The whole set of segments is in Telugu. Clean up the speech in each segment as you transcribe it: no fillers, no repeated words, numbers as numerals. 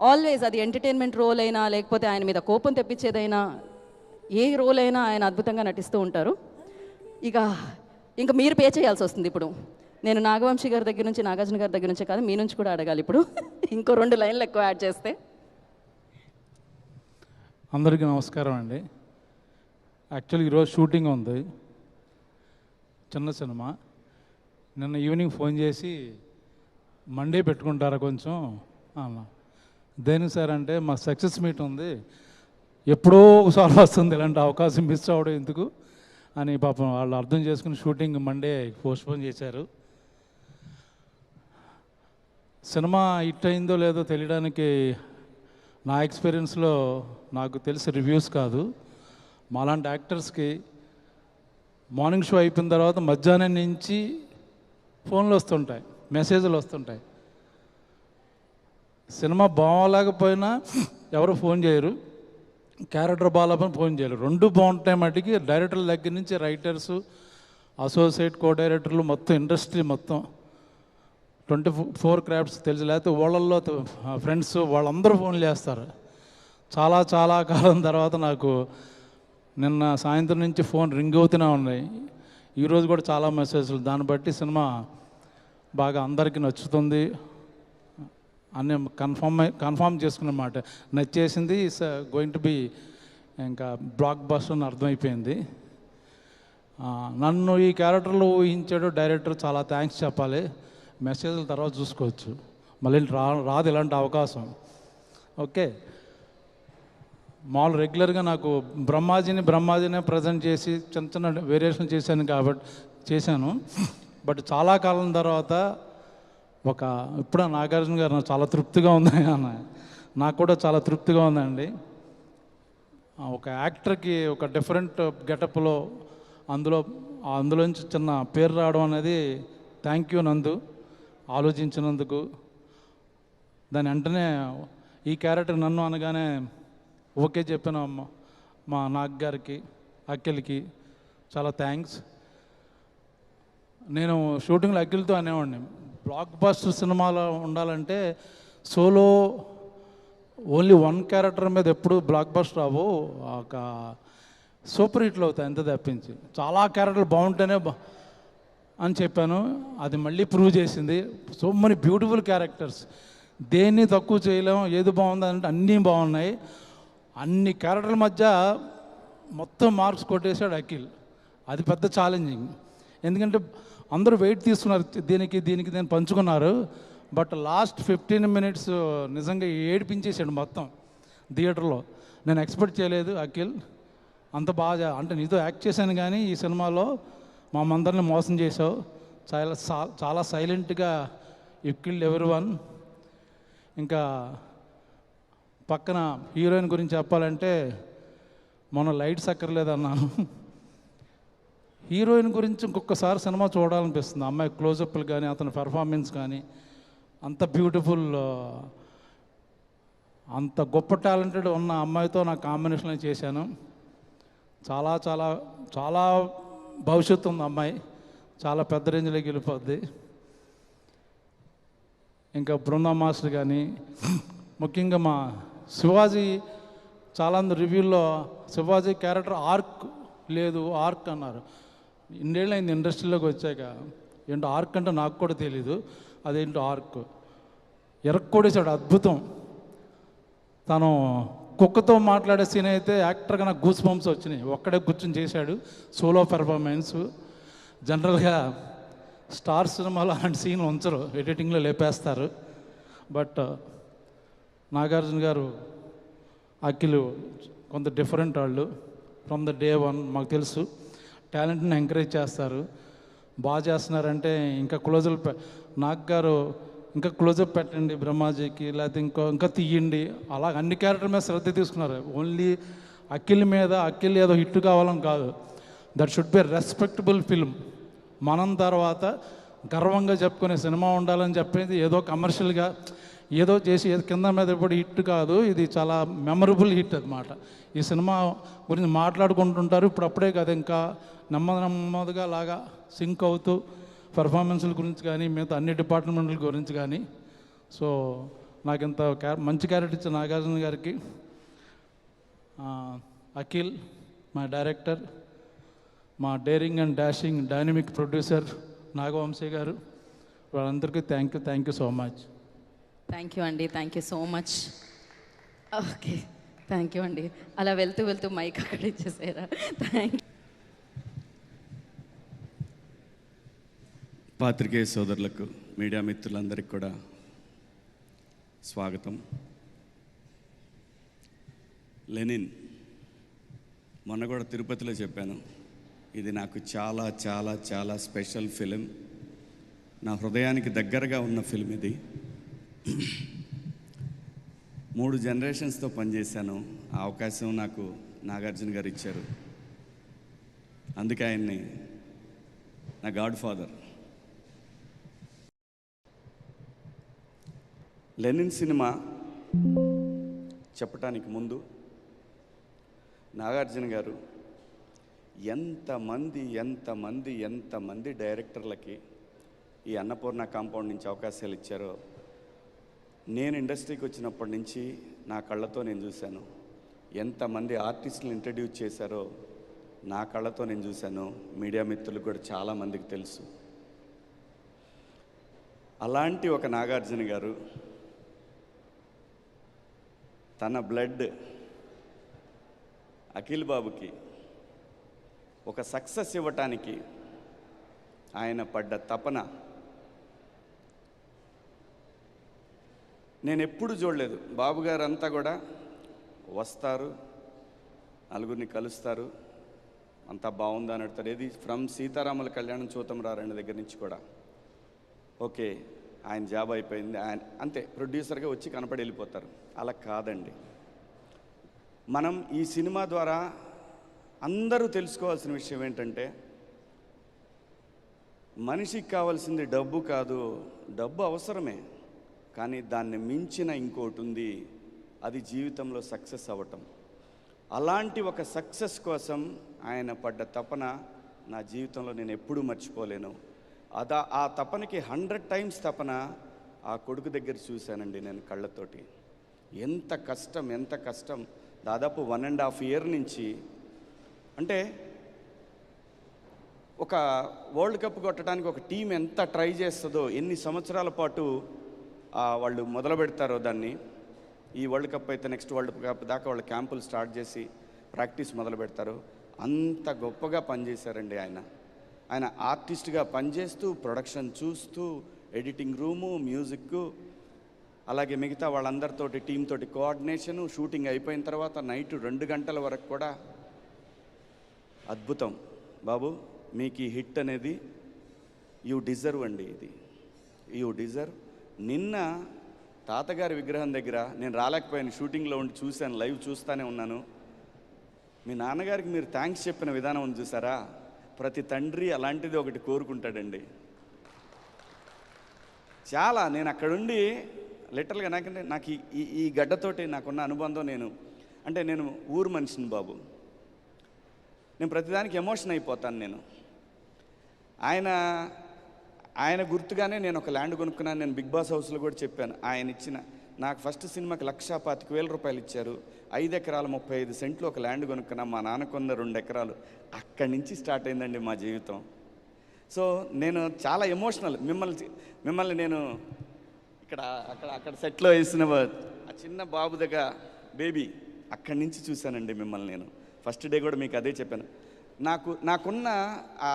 ఆల్వేస్ అది ఎంటర్టైన్మెంట్ రోల్ అయినా లేకపోతే ఆయన మీద కోపం తెప్పించేదైనా ఏ రోల్ అయినా ఆయన అద్భుతంగా నటిస్తూ ఉంటారు. ఇంకా మీరు పే చేయాల్సి వస్తుంది ఇప్పుడు. నేను నాగవంశీ గారి దగ్గర నుంచి, నాగార్జున గారి దగ్గర నుంచే కాదు, మీ నుంచి కూడా అడగాలి ఇప్పుడు. ఇంకో 2 లైన్లు ఎక్కువ యాడ్ చేస్తే. అందరికీ నమస్కారం అండి. యాక్చువల్లీ ఈరోజు షూటింగ్ ఉంది, చిన్న సినిమా. నిన్న ఈవినింగ్ ఫోన్ చేసి మండే పెట్టుకుంటారా కొంచెం అన్నా. దేనికి సార్ అంటే మా సక్సెస్ మీట్ ఉంది, ఎప్పుడో ఒకసారి వస్తుంది, ఇలాంటి అవకాశం మిస్ అవ్వడం ఎందుకు అని పాపం వాళ్ళు అర్థం చేసుకుని షూటింగ్ మండే పోస్ట్పోన్ చేశారు. సినిమా హిట్ అయిందో లేదో తెలియడానికి నా ఎక్స్పీరియన్స్లో నాకు తెలిసి రివ్యూస్ కాదు, మాలాంటి యాక్టర్స్కి మార్నింగ్ షో అయిపోయిన తర్వాత మధ్యాహ్నం నుంచి ఫోన్లు వస్తుంటాయి, మెసేజ్లు వస్తుంటాయి. సినిమా బాగోలేకపోయినా ఎవరు ఫోన్ చేయరు, క్యారెక్టర్ బాగాలేకపోయినా ఫోన్ చేయరు. 2 బాగుంటాయి మటుకి. డైరెక్టర్ల దగ్గర నుంచి రైటర్సు, అసోసియేట్ కో డైరెక్టర్లు, మొత్తం ఇండస్ట్రీ మొత్తం 24 క్రాఫ్ట్స్ తెలుసు, లేకపోతే వాళ్ళల్లో ఫ్రెండ్స్ వాళ్ళందరూ ఫోన్లు చేస్తారు. చాలా చాలా కాలం తర్వాత నాకు నిన్న సాయంత్రం నుంచి ఫోన్ రింగ్ అవుతూనే ఉన్నాయి. ఈరోజు కూడా చాలా మెసేజ్లు. దాన్ని బట్టి సినిమా బాగా అందరికీ నచ్చుతుంది అని కన్ఫామ్ చేసుకున్నమాట. నచ్చేసింది, ఇట్స్ గోయింగ్ టు బి ఇంకా బ్లాక్ బస్టర్ అని అర్థమైపోయింది. నన్ను ఈ క్యారెక్టర్లో ఊహించాడు డైరెక్టర్, చాలా థ్యాంక్స్ చెప్పాలి. మెసేజ్ల తర్వాత చూసుకోవచ్చు, మళ్ళీ రాదు ఇలాంటి అవకాశం. ఓకే, మామూలు రెగ్యులర్గా నాకు బ్రహ్మాజీనే ప్రజెంట్ చేసి చిన్న చిన్న వేరియేషన్ చేశాను. బట్ చాలా కాలం తర్వాత ఇప్పుడు నాగార్జున గారు నాకు చాలా తృప్తిగా ఉంది అన్న, నాకు కూడా చాలా తృప్తిగా ఉందండి. ఒక యాక్టర్కి ఒక డిఫరెంట్ గెటప్లో అందులోంచి చిన్న పేరు రావడం అనేది థ్యాంక్ యూ నందు, ఆలోచించినందుకు. దాని వెంటనే ఈ క్యారెక్టర్ నన్ను అనగానే ఓకే చెప్పాను మా నాగ్ గారికి, అఖిల్కి చాలా థ్యాంక్స్. నేను షూటింగ్లో అఖిల్తో అనేవాడిని, బ్లాక్ బస్టర్ సినిమాలో ఉండాలంటే సోలో ఓన్లీ 1 క్యారెక్టర్ మీద ఎప్పుడు బ్లాక్ బస్టర్ రావు, ఒక సూపర్ హిట్లు అవుతాయి అంతే తప్పించి. చాలా క్యారెక్టర్లు బాగుంటేనే అని చెప్పాను, అది మళ్ళీ ప్రూవ్ చేసింది. సో మెనీ బ్యూటిఫుల్ క్యారెక్టర్స్, దేన్ని తక్కువ చేయలేము. ఏది బాగుందంటే అన్నీ బాగున్నాయి. అన్ని క్యారెక్టర్ల మధ్య మొత్తం మార్క్స్ కొట్టేశాడు అఖిల్. అది పెద్ద ఛాలెంజింగ్, ఎందుకంటే అందరూ వెయిట్ తీసుకున్నారు, దీనికి పంచుకున్నారు. బట్ లాస్ట్ 15 minutes నిజంగా ఏడిపించేసాడు మొత్తం థియేటర్లో. నేను ఎక్స్పెక్ట్ చేయలేదు అఖిల్ అంత బాగా. అంటే నీతో యాక్ట్ చేశాను కానీ ఈ సినిమాలో మా అందరిని మోసం చేసావు. చాలా సైలెంట్గా యు కిల్డ్ ఎవ్రీవన్. ఇంకా పక్కన హీరోయిన్ గురించి చెప్పాలంటే మొన్న లైట్స్ అక్కర్లేదన్నాను. హీరోయిన్ గురించి ఇంకొకసారి సినిమా చూడాలనిపిస్తుంది. అమ్మాయి క్లోజప్లు కానీ అతని పెర్ఫార్మెన్స్ కానీ అంత బ్యూటిఫుల్, అంత గొప్ప టాలెంటెడ్ ఉన్న అమ్మాయితో నా కాంబినేషన్లో చేశాను. చాలా చాలా చాలా భవిష్యత్తు ఉంది అమ్మాయి, చాలా పెద్ద రేంజ్లోకి వెళ్ళిపోద్ది. ఇంకా బృందా మాస్టర్ కానీ, ముఖ్యంగా మా శివాజీ, చాలామంది రివ్యూల్లో శివాజీ క్యారెక్టర్ ఆర్క్ అన్నారు. ఇన్నేళ్ళు అయింది ఇండస్ట్రీలోకి వచ్చాక, ఏంటో ఆర్క్ అంటే నాకు కూడా తెలీదు. అదేంటో ఆర్క్ ఎరక్కొడేశాడు, అద్భుతం. తను కుక్కతో మాట్లాడే సీన్ అయితే యాక్టర్గా నాకు గూస్ బంప్స్ వచ్చినాయి. ఒక్కడే కూర్చొని చేశాడు సోలో పెర్ఫార్మెన్స్. జనరల్గా స్టార్ సినిమాలో అలాంటి సీన్ ఉంచరు, ఎడిటింగ్లో లేపేస్తారు. బట్ నాగార్జున గారు, అఖిల్ కొంత డిఫరెంట్ వాళ్ళు. ఫ్రమ్ ద డే 1 మాకు తెలుసు, టాలెంట్ని ఎంకరేజ్ చేస్తారు. బాగా చేస్తున్నారంటే ఇంకా నాగ్ గారు ఇంకా క్లోజప్ పెట్టండి బ్రహ్మాజీకి, లేకపోతే ఇంకా తీయండి, అలా అన్ని క్యారెక్టర్ మీద శ్రద్ధ తీసుకున్నారు. ఓన్లీ అఖిల్ ఏదో హిట్ కావాలని కాదు. That should be respectable film. మనం తర్వాత గర్వంగా చెప్పుకునే సినిమా ఉండాలని చెప్పేది ఏదో కమర్షియల్గా ఏదో చేసి కింద మీద ఇప్పుడు హిట్ కాదు, ఇది చాలా మెమరబుల్ హిట్ అన్నమాట. ఈ సినిమా గురించి మాట్లాడుకుంటుంటారు అప్పుడే కదా, ఇంకా నెమ్మదిగా లాగా సింక్ అవుతూ పెర్ఫార్మెన్స్ల గురించి కానీ మిగతా అన్ని డిపార్ట్మెంట్ల గురించి కానీ. సో నాకు ఇంత మంచి క్యారెక్టర్ ఇచ్చిన నాగార్జున గారికి, అఖిల్ మా డైరెక్టర్, మా daring and dashing dynamic producer Nagavamsi garu, వాళ్ళందరికీ thank you so much. Thank you అండి, thank you so much. Okay, thank you అండి. అలా వెళ్తూ వెళ్తూ మైక్ అక్కడ ఇచ్చేసారా? Thank you. పాత్రికేయ సోదరులకు, మీడియా మిత్రులందరికీ కూడా స్వాగతం. లెనిన్ మొన్న కూడా తిరుపతిలో చెప్పాను, ఇది నాకు చాలా చాలా చాలా స్పెషల్ ఫిలిం, నా హృదయానికి దగ్గరగా ఉన్న ఫిలిం ఇది. 3 జనరేషన్స్తో పనిచేశాను. ఆ అవకాశం నాకు నాగార్జున గారు ఇచ్చారు. అందుకే ఆయన్ని నా గాడ్ ఫాదర్. లెనిన్ సినిమా చెప్పటానికి ముందు నాగార్జున గారు ఎంతమంది డైరెక్టర్లకి ఈ అన్నపూర్ణ కాంపౌండ్ నుంచి అవకాశాలు ఇచ్చారో నేను ఇండస్ట్రీకి వచ్చినప్పటి నుంచి నా కళ్ళతో నేను చూశాను. ఎంతమంది ఆర్టిస్టులు ఇంట్రడ్యూస్ చేశారో నా కళ్ళతో నేను చూశాను. మీడియా మిత్రులకు కూడా చాలామందికి తెలుసు. అలాంటి ఒక నాగార్జున గారు తన బ్లడ్ అఖిల్ బాబుకి ఒక సక్సెస్ ఇవ్వటానికి ఆయన పడ్డ తపన నేను ఎప్పుడు చూడలేదు. బాబు గారు అంతా కూడా వస్తారు, నలుగురిని కలుస్తారు, అంతా బాగుందని అడుగుతారు. ఏది ఫ్రమ్ సీతారాముల కళ్యాణం చూతమరారండి దగ్గర నుంచి కూడా ఓకే ఆయన జాబ్ అయిపోయింది, ఆయన అంతే ప్రొడ్యూసర్గా వచ్చి కనపడి వెళ్ళిపోతారు. అలా కాదండి. మనం ఈ సినిమా ద్వారా అందరూ తెలుసుకోవాల్సిన విషయం ఏంటంటే, మనిషికి కావాల్సింది డబ్బు కాదు, డబ్బు అవసరమే, కానీ దాన్ని మించిన ఇంకోటి ఉంది, అది జీవితంలో సక్సెస్ అవ్వటం. అలాంటి ఒక సక్సెస్ కోసం ఆయన పడ్డ తపన నా జీవితంలో నేను ఎప్పుడూ మర్చిపోలేను. ఆ తపనకి 100 టైమ్స్ తపన ఆ కొడుకు దగ్గర చూశానండి నేను కళ్ళతోటి. ఎంత కష్టం. దాదాపు 1.5 year నుంచి, అంటే ఒక వరల్డ్ కప్ కొట్టడానికి ఒక టీం ఎంత ట్రై చేస్తుందో, ఎన్ని సంవత్సరాల పాటు వాళ్ళు మొదలు పెడతారో దాన్ని. ఈ వరల్డ్ కప్ అయితే నెక్స్ట్ వరల్డ్ కప్ దాకా వాళ్ళు క్యాంపులు స్టార్ట్ చేసి ప్రాక్టీస్ మొదలు పెడతారు. అంత గొప్పగా పనిచేశారండి ఆయన ఆర్టిస్ట్గా పనిచేస్తూ, ప్రొడక్షన్ చూస్తూ, ఎడిటింగ్ రూము, మ్యూజిక్, అలాగే మిగతా వాళ్ళందరితోటి టీంతోటి కోఆర్డినేషను, షూటింగ్ అయిపోయిన తర్వాత నైట్ 2 గంటల వరకు కూడా. అద్భుతం బాబు, మీకు ఈ హిట్ అనేది యూ డిజర్వ్ అండి. ఇది యూ డిజర్వ్. నిన్న తాతగారి విగ్రహం దగ్గర నేను రాలేకపోయాను, షూటింగ్లో ఉండి చూశాను, లైవ్ చూస్తూనే ఉన్నాను. మీ నాన్నగారికి మీరు థ్యాంక్స్ చెప్పిన విధానం ఉంది చూసారా, ప్రతి తండ్రి అలాంటిది ఒకటి కోరుకుంటాడండి. చాలా నేను అక్కడుండి లిటరల్గా నాకు ఈ గడ్డతోటి నాకున్న అనుబంధం, నేను ఊరు మనిషిని బాబు. నేను ప్రతిదానికి ఎమోషన్ అయిపోతాను. ఆయన గుర్తుగానే నేను ఒక ల్యాండ్ కొనుక్కున్నాను. నేను బిగ్ బాస్ హౌస్లో కూడా చెప్పాను. ఆయన ఇచ్చిన నాకు ఫస్ట్ సినిమాకి 1,25,000 రూపాయలు ఇచ్చారు. 5 ఎకరాలు 35 సెంట్లు ఒక ల్యాండ్ కొనుక్కున్నా. మా నాన్నకున్న 2 ఎకరాలు. అక్కడి నుంచి స్టార్ట్ అయిందండి మా జీవితం. సో నేను చాలా ఎమోషనల్. మిమ్మల్ని నేను అక్కడ సెట్లో వేసిన ఆ చిన్న బాబు దగ్గర బేబీ అక్కడి నుంచి చూశానండి మిమ్మల్ని. నేను ఫస్ట్ డే కూడా మీకు అదే చెప్పాను. నాకున్న ఆ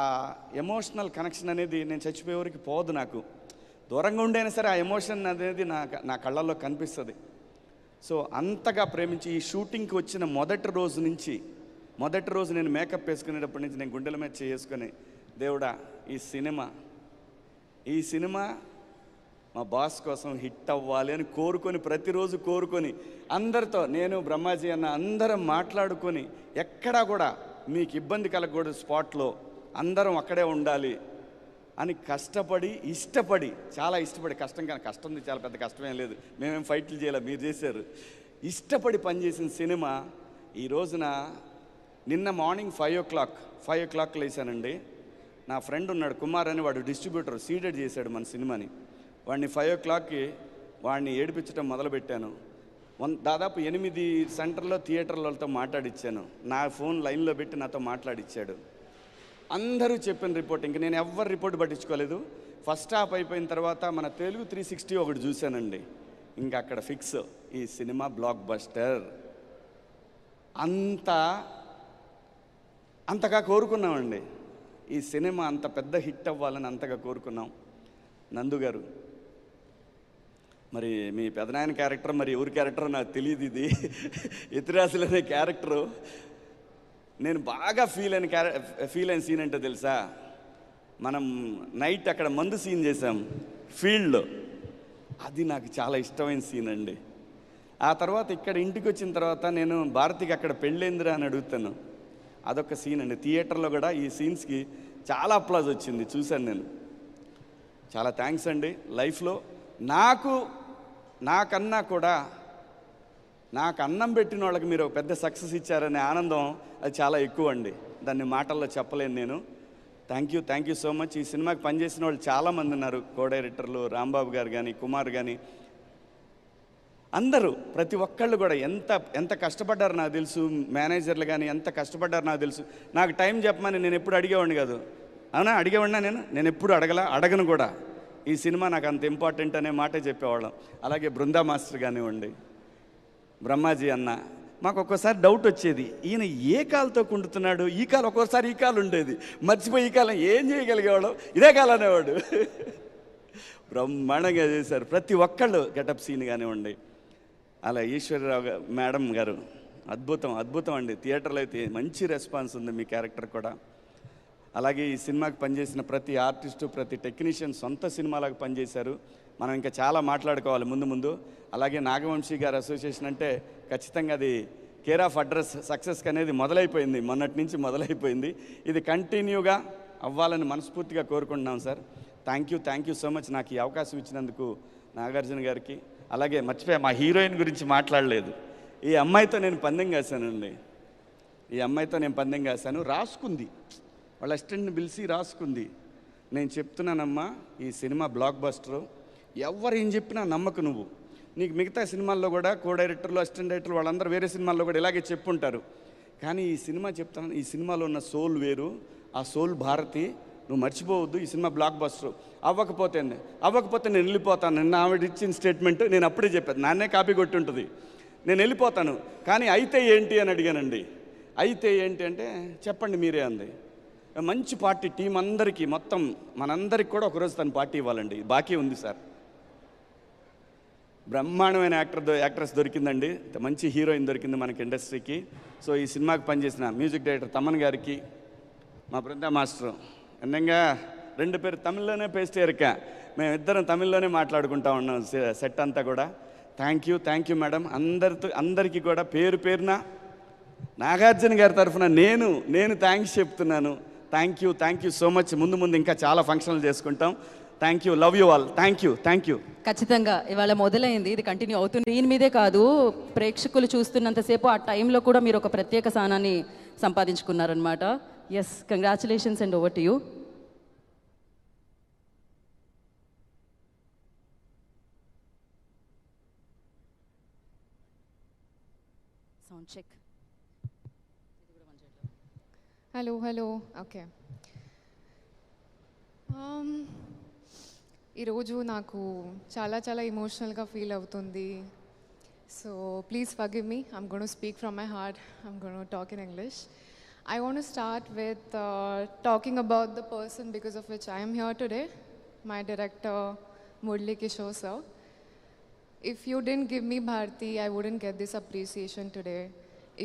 ఎమోషనల్ కనెక్షన్ అనేది నేను చచ్చిపోయేవరకు పోదు. నాకు దూరంగా ఉండైనా సరే ఆ ఎమోషన్ అనేది నా కళ్ళల్లో కనిపిస్తుంది. సో అంతగా ప్రేమించి ఈ షూటింగ్కి వచ్చిన మొదటి రోజు నేను మేకప్ వేసుకునేటప్పటి నుంచి నేను గుండెల మీద చేసుకొని, దేవుడా ఈ సినిమా మా బాస్ కోసం హిట్ అవ్వాలి అని ప్రతిరోజు కోరుకొని అందరితో, నేను బ్రహ్మాజీ అన్న అందరం మాట్లాడుకొని, ఎక్కడా కూడా మీకు ఇబ్బంది కలగకూడదు, స్పాట్లో అందరం అక్కడే ఉండాలి అని ఇష్టపడి చాలా ఇష్టపడి, కష్టం చాలా పెద్ద కష్టమేం లేదు, మేమేం ఫైట్లు చేయాలి, మీరు చేశారు, ఇష్టపడి పనిచేసిన సినిమా ఈ రోజున నిన్న మార్నింగ్ 5 o'clock లేసానండి. నా ఫ్రెండ్ ఉన్నాడు కుమార్ అని, వాడు డిస్ట్రిబ్యూటర్, సీడెడ్ చేశాడు మన సినిమాని. వాడిని 5 o'clockకి వాడిని ఏడిపించడం మొదలుపెట్టాను. దాదాపు 8 సెంటర్లో థియేటర్లతో మాట్లాడిచ్చాను. నా ఫోన్ లైన్లో పెట్టి నాతో మాట్లాడిచ్చాడు. అందరూ చెప్పిన రిపోర్ట్, ఇంక నేను ఎవ్వరు రిపోర్ట్ పట్టించుకోలేదు. ఫస్ట్ హాఫ్ అయిపోయిన తర్వాత మన తెలుగు 360 ఒకటి చూశానండి. ఇంకా అక్కడ ఫిక్స్, ఈ సినిమా బ్లాక్ బస్టర్. అంతగా కోరుకున్నామండి. ఈ సినిమా అంత పెద్ద హిట్ అవ్వాలని అంతగా కోరుకున్నాం. నందు గారు, మరి మీ పెదనాయన క్యారెక్టర్ మరి ఎవరి క్యారెక్టర్ నాకు తెలియదు. ఇది ఇతిరాసులు అనే క్యారెక్టరు నేను బాగా ఫీల్ అయిన సీన్ అంటే తెలుసా? మనం నైట్ అక్కడ మందు సీన్ చేసాం ఫీల్డ్లో. అది నాకు చాలా ఇష్టమైన సీన్ అండి. ఆ తర్వాత ఇక్కడ ఇంటికి వచ్చిన తర్వాత నేను భారతికి అక్కడ పెళ్ళేందిరా అని అడుగుతాను. అదొక సీన్ అండి. థియేటర్లో కూడా ఈ సీన్స్కి చాలా అప్లాజ్ వచ్చింది, చూశాను నేను. చాలా థ్యాంక్స్ అండి. లైఫ్లో నాకన్నా కూడా నాకు అన్నం పెట్టిన వాళ్ళకి మీరు ఒక పెద్ద సక్సెస్ ఇచ్చారనే ఆనందం అది చాలా ఎక్కువ అండి. దాన్ని మాటల్లో చెప్పలేను నేను. Thank you so much. ఈ సినిమాకి పనిచేసిన వాళ్ళు చాలామంది ఉన్నారు. కో డైరెక్టర్లు రాంబాబు గారు కానీ, కుమార్ కానీ, అందరూ ప్రతి ఒక్కళ్ళు కూడా ఎంత కష్టపడ్డారు నాకు తెలుసు. మేనేజర్లు కానీ ఎంత కష్టపడ్డారు నాకు తెలుసు. నాకు టైం చెప్పమని నేను ఎప్పుడు అడిగేవాడిని కాదు. అవునా, అడిగేవాడినా? నేను ఎప్పుడు అడగను కూడా. ఈ సినిమా నాకు అంత ఇంపార్టెంట్ అనే మాటే చెప్పేవాళ్ళం. అలాగే బృందా మాస్టర్ కానివ్వండి, బ్రహ్మాజీ అన్న, మాకు ఒక్కోసారి డౌట్ వచ్చేది, ఈయన ఏ కాలుతో కుండుతున్నాడు, ఈ కాలు ఒక్కోసారి ఈ కాలు ఉండేది, మర్చిపోయి ఈ కాలం ఏం చేయగలిగేవాడు, ఇదే కాలు అనేవాడు. బ్రహ్మాండంగా చేశారు ప్రతి ఒక్కళ్ళు. గెటప్ సీన్ కానివ్వండి, అలా ఈశ్వరరావు మేడం గారు అద్భుతం అండి. థియేటర్లో అయితే మంచి రెస్పాన్స్ ఉంది మీ క్యారెక్టర్ కూడా. అలాగే ఈ సినిమాకి పనిచేసిన ప్రతి ఆర్టిస్టు, ప్రతి టెక్నీషియన్ సొంత సినిమాలకు పనిచేశారు. మనం ఇంకా చాలా మాట్లాడుకోవాలి ముందు. అలాగే నాగవంశీ గారి అసోసియేషన్ అంటే ఖచ్చితంగా అది కేర్ ఆఫ్ అడ్రస్ సక్సెస్ అనేది మొదలైపోయింది, మొన్నటి నుంచి మొదలైపోయింది. ఇది కంటిన్యూగా అవ్వాలని మనస్ఫూర్తిగా కోరుకుంటున్నాం sir. Thank you so much నాకు ఈ అవకాశం ఇచ్చినందుకు నాగార్జున గారికి. అలాగే మర్చిపోయా, మా హీరోయిన్ గురించి మాట్లాడలేదు. ఈ అమ్మాయితో నేను పందెం కాశానండి. రాసుకుంది, వాళ్ళ అసిస్టెంట్ని పిలిచి రాసుకుంది. నేను చెప్తున్నానమ్మా, ఈ సినిమా బ్లాక్ బస్టర్. ఎవరు ఏం చెప్పినా నమ్మకు నువ్వు. నీకు మిగతా సినిమాల్లో కూడా కో డైరెక్టర్లు, అసిస్టెంట్ డైరెక్టర్లు వాళ్ళందరూ వేరే సినిమాల్లో కూడా ఇలాగే చెప్పుంటారు. కానీ ఈ సినిమా చెప్తాను, ఈ సినిమాలో ఉన్న సోల్ వేరు. ఆ సోల్ భారతి, నువ్వు మర్చిపోవద్దు. ఈ సినిమా బ్లాక్ బస్టర్. అవ్వకపోతే నేను వెళ్ళిపోతాను. నిన్న ఆవిడ ఇచ్చిన స్టేట్మెంట్ నేను అప్పుడే చెప్పాను, నాన్నే కాపీ కొట్టి ఉంటుంది. నేను వెళ్ళిపోతాను, కానీ అయితే ఏంటి అని అడిగానండి. అయితే ఏంటి అంటే చెప్పండి మీరే అంది. మంచి పార్టీ టీం అందరికీ, మొత్తం మనందరికి కూడా ఒకరోజు తను పార్టీ ఇవ్వాలండి, బాకీ ఉంది సార్. బ్రహ్మాండమైన యాక్ట్రెస్ దొరికిందండి, మంచి హీరోయిన్ దొరికింది మనకి ఇండస్ట్రీకి. సో ఈ సినిమాకి పనిచేసిన మ్యూజిక్ డైరెక్టర్ తమన్ గారికి, మా బృందా మాస్టర్ అందంగా 2 పేరు తమిళ్లోనే పేస్ట్ ఎరిక, మేమిద్దరం తమిళ్లోనే మాట్లాడుకుంటా ఉన్నాం సెట్ అంతా కూడా. Thank you madam. అందరికీ కూడా పేరున నాగార్జున గారి తరఫున నేను థ్యాంక్స్ చెప్తున్నాను. Thank you so much. ముందు ఇంకా చాలా ఫంక్షన్లు చేసుకుంటాం. Thank you, love you all. Thank you. ఖచ్చితంగా ఇవాళ మొదలైంది, ఇది కంటిన్యూ అవుతుంది. దీని మీదే కాదు, ప్రేక్షకులు చూస్తున్నంతసేపు ఆ టైంలో కూడా మీరు ఒక ప్రత్యేక స్థానాన్ని సంపాదించుకున్నారనమాట. Yes, congratulations and over to you. Sound check. Hello okay. ఈరోజు నాకు చాలా ఎమోషనల్గా ఫీల్ అవుతుంది. So please forgive me. I'm gonna speak from my heart. I'm gonna talk in English. I want to start with talking about the person because of which I am here today, my director Murli Kishore sir. If you didn't give me Bharti, I wouldn't get this appreciation today.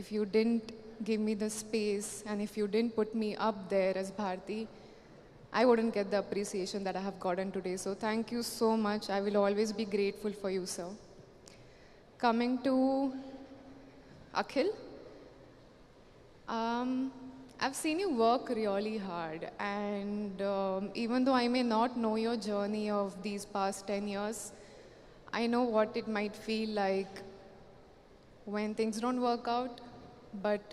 If you didn't give me the space and if you didn't put me up there as Bharti, I wouldn't get the appreciation that I have gotten today. So thank you so much. I will always be grateful for you, sir. Coming to Akhil, I've seen you work really hard, and even though I may not know your journey of these past 10 years, I know what it might feel like when things don't work out. But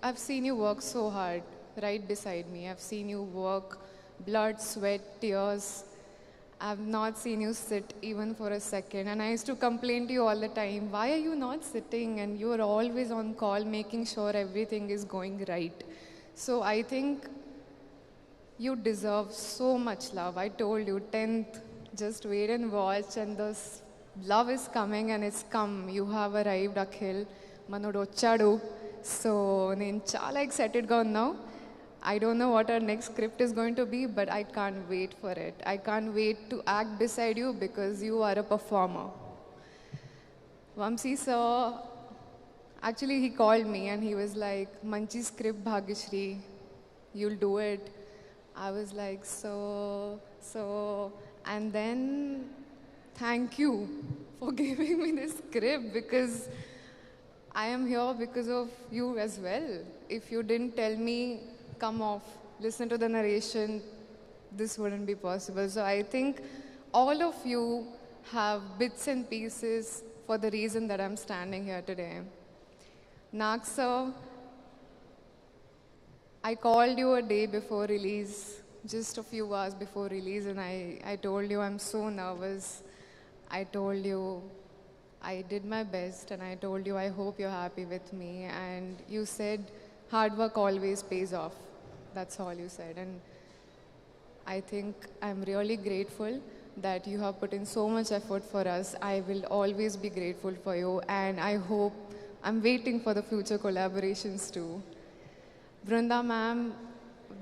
I've seen you work so hard right beside me. I've seen you work blood, sweat, tears. I've not seen you sit even for a second. And I used to complain to you all the time, why are you not sitting? And you are always on call, making sure everything is going right. So I think you deserve so much love. I told you, 10th, just wait and watch. And this love is coming and it's come. You have arrived, Akhil. Manodu vachadu. So నేను చాలా ఎక్సైటెడ్గా ఉన్నావు. I don't know what our next script is going to be, but I can't wait for it. I can't wait to act beside you because you are a performer. Vamsi sir, actually he called me and he was like, Manchi script Bhagyashree, you'll do it. I was like, so, and then thank you for giving me this script because I am here because of you as well. If you didn't tell me, come off, listen to the narration, this wouldn't be possible. So I think all of you have bits and pieces for the reason that I'm standing here today. Nag sir, I called you a day before release, just a few hours before release, and I told you I'm so nervous. I told you I did my best, and I told you I hope you're happy with me. And you said hard work always pays off. That's all you said. And I think I'm really grateful that you have put in so much effort for us. I will always be grateful for you, and I hope, I'm waiting for the future collaborations too. Vrunda ma'am,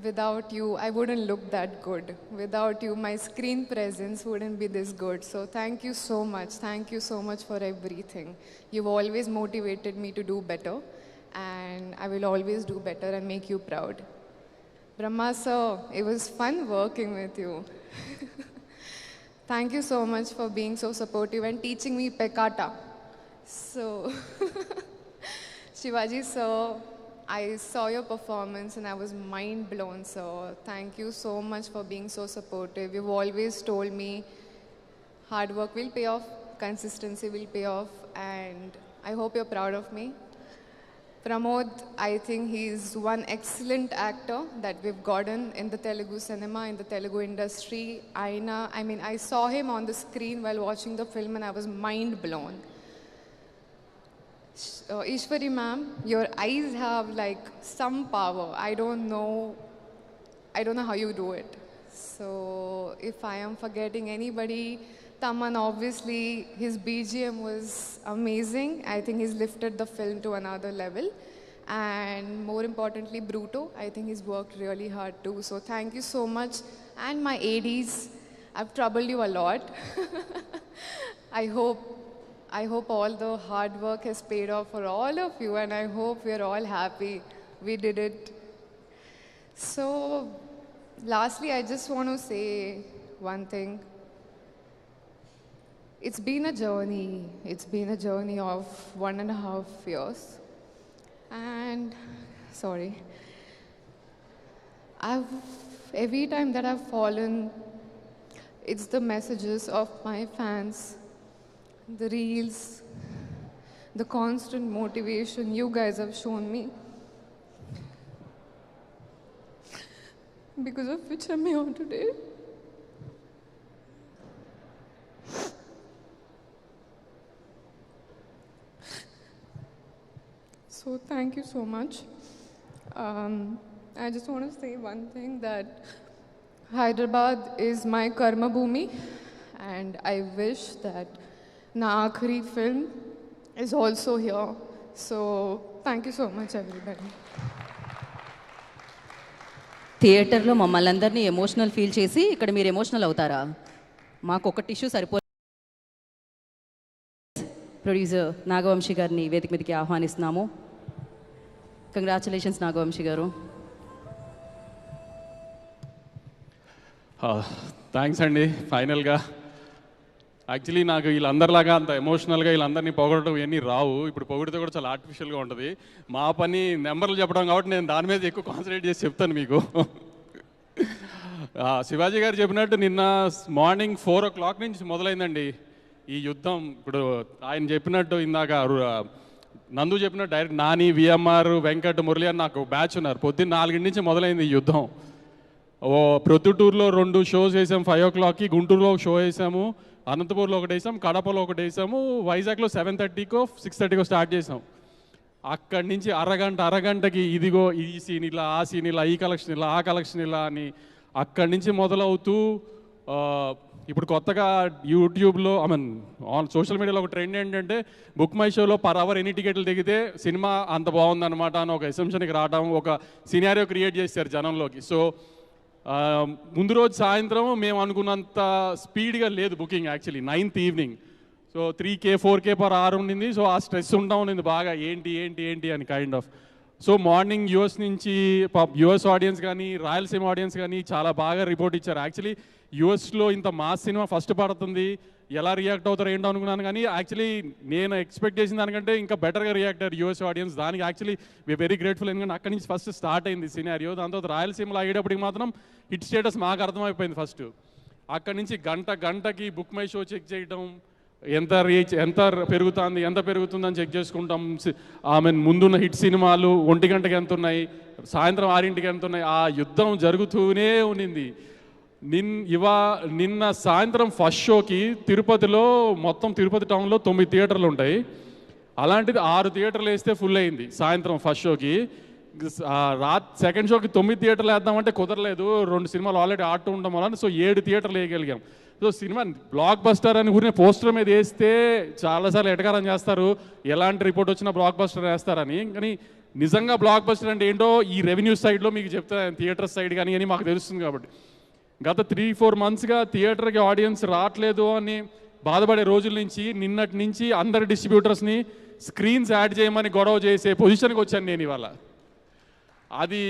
without you, I wouldn't look that good. Without you, my screen presence wouldn't be this good. So thank you so much. Thank you so much for everything. You've always motivated me to do better, and I will always do better and make you proud. Brahma sir, it was fun working with you. Thank you so much for being so supportive and teaching me Pekata. So, Shivaji sir, I saw your performance and I was mind blown, sir. Thank you so much for being so supportive. You've always told me hard work will pay off, consistency will pay off, and I hope you're proud of me. Pramod, I think he's one excellent actor that we've gotten in the Telugu cinema, in the Telugu industry. I saw him on the screen while watching the film and I was mind blown. Ishwari ma'am, your eyes have like some power. I don't know how you do it. So if I am forgetting anybody, Taman, obviously his BGM was amazing. I think he's lifted the film to another level. And more importantly, Bruto, I think he's worked really hard too. So thank you so much. And my ADs, I've troubled you a lot. I hope all the hard work has paid off for all of you, and I hope we're all happy we did it. So lastly, I just want to say one thing. It's been a journey. It's been a journey of 1.5 years. And, sorry. Every time that I've fallen, it's the messages of my fans, the reels, the constant motivation you guys have shown me, because of which I'm here today. So thank you so much. I just want to say one thing, that Hyderabad is my karma bhumi, and I wish that na aakhri film is also here. So thank you so much, everybody. థియేటర్లో మమ్మల్ని అందరినీ ఎమోషనల్ ఫీల్ చేసి ఇక్కడ మీరు ఎమోషనల్ అవుతారా? మాకు ఒక టిష్యూ సరిపో. ప్రొడ్యూసర్ నాగవంశీ గారిని వేదిక మీదకి ఆహ్వానిస్తున్నాము. కంగ్రాచులేషన్స్ నాగవంశీ గారు. థ్యాంక్స్ అండి. ఫైనల్గా యాక్చువల్లీ నాకు వీళ్ళందరిలాగా అంత ఎమోషనల్గా వీళ్ళందరినీ పొగడటం ఇవన్నీ రావు. ఇప్పుడు పొగిడితే కూడా చాలా ఆర్టిఫిషియల్గా ఉంటుంది. మా పని నెంబర్లు చెప్పడం కాబట్టి నేను దాని మీద ఎక్కువ కాన్సన్ట్రేట్ చేసి చెప్తాను మీకు. శివాజీ గారు చెప్పినట్టు నిన్న మార్నింగ్ 4 o'clock నుంచి మొదలైందండి ఈ యుద్ధం. ఇప్పుడు ఆయన చెప్పినట్టు ఇందాక నందు చెప్పినట్టు డైరెక్ట్ నాని, విఎంఆర్, వెంకట్, మురళి అని నాకు బ్యాచ్ ఉన్నారు. పొద్దున్న 4 నుంచి మొదలైంది ఈ యుద్ధం. ప్రొద్దుటూరులో 2 షోస్ వేసాము 5 o'clockకి, గుంటూరులో ఒక షో వేసాము, అనంతపూర్లో ఒకటి వేసాం, కడపలో ఒకటి వేసాము, వైజాగ్లో 7:30కో 6:30కో స్టార్ట్ చేసాం. అక్కడి నుంచి అరగంటకి ఇదిగో ఈ సీన్ ఇలా, ఆ సీన్ ఇలా, ఈ కలెక్షన్ ఇలా, ఆ కలెక్షన్ ఇలా అని అక్కడి నుంచి మొదలవుతూ ఇప్పుడు కొత్తగా యూట్యూబ్లో ఆన్ సోషల్ మీడియాలో ఒక ట్రెండ్ ఏంటంటే బుక్ మై షోలో పర్ అవర్ ఎన్ని టికెట్లు దిగితే సినిమా అంత బాగుందన్నమాట అని ఒక ఎసంప్షన్కి రావడం, ఒక సినారియో క్రియేట్ చేశారు జనంలోకి. సో ముందు రోజు సాయంత్రం మేము అనుకున్నంత స్పీడ్గా లేదు booking, actually 9th evening. So 3K 4K per hour ఉండింది. సో ఆ స్ట్రెస్ ఉంటా ఉండింది బాగా, ఏంటి అని kind of. So morning US నుంచి యూఎస్ ఆడియన్స్ కానీ రాయలసీమ ఆడియన్స్ కానీ చాలా బాగా రిపోర్ట్ ఇచ్చారు. యాక్చువల్లీ యూఎస్లో ఇంత మాస్ సినిమా ఫస్ట్ పడుతుంది, ఎలా రియాక్ట్ అవుతారో ఏంటో అనుకున్నాను, కానీ యాక్చువల్లీ నేను ఎక్స్పెక్ట్ చేసిన దానికంటే ఇంకా బెటర్గా రియాక్ట్ అయ్యారు యూఎస్ ఆడియన్స్. దానికి యాక్చువల్లీ వి వెరీ గ్రేట్ఫుల్. ఎందుకంటే అక్కడి నుంచి ఫస్ట్ స్టార్ట్ అయింది సినారియో. దాని తర్వాత రాయలసీమలో అయ్యేటప్పటికి మాత్రం హిట్ స్టేటస్ మాకు అర్థమైపోయింది ఫస్ట్. అక్కడి నుంచి గంటకి బుక్ మై షో చెక్ చేయడం, ఎంత రీచ్ ఎంత పెరుగుతుందని చెక్ చేసుకుంటాం. ముందున్న హిట్ సినిమాలు 1 గంటకి ఎంత ఉన్నాయి, సాయంత్రం 6ంటికి ఎంత ఉన్నాయి, ఆ యుద్ధం జరుగుతూనే ఉన్నింది. నిన్న సాయంత్రం ఫస్ట్ షోకి తిరుపతిలో మొత్తం తిరుపతి టౌన్లో 9 థియేటర్లు ఉంటాయి. అలాంటిది 6 థియేటర్లు వేస్తే ఫుల్ అయింది సాయంత్రం ఫస్ట్ షోకి. సెకండ్ షోకి 9 థియేటర్లు వేద్దామంటే కుదరలేదు, 2 సినిమాలు ఆల్రెడీ ఆడుతూ ఉండడం వల్ల. సో 7 థియేటర్లు వేయగలిగాం. సో సినిమా బ్లాక్ బస్టర్ అని ఊరినే పోస్టర్ మీద వేస్తే చాలాసార్లు ఎటకారం చేస్తారు, ఎలాంటి రిపోర్ట్ వచ్చినా బ్లాక్ బస్టర్ వేస్తారని. కానీ నిజంగా బ్లాక్ బస్టర్ అంటే ఏంటో ఈ రెవెన్యూ సైడ్లో మీకు చెప్తాను, థియేటర్ సైడ్ కానీ అని మాకు తెలుస్తుంది. కాబట్టి గత 3-4 మంత్స్గా థియేటర్కి ఆడియన్స్ రావట్లేదు అని బాధపడే రోజుల నుంచి నిన్నటి నుంచి అందరి డిస్ట్రిబ్యూటర్స్ని స్క్రీన్స్ యాడ్ చేయమని గొడవ చేసే పొజిషన్కి వచ్చాను నేను ఇవాళ. అది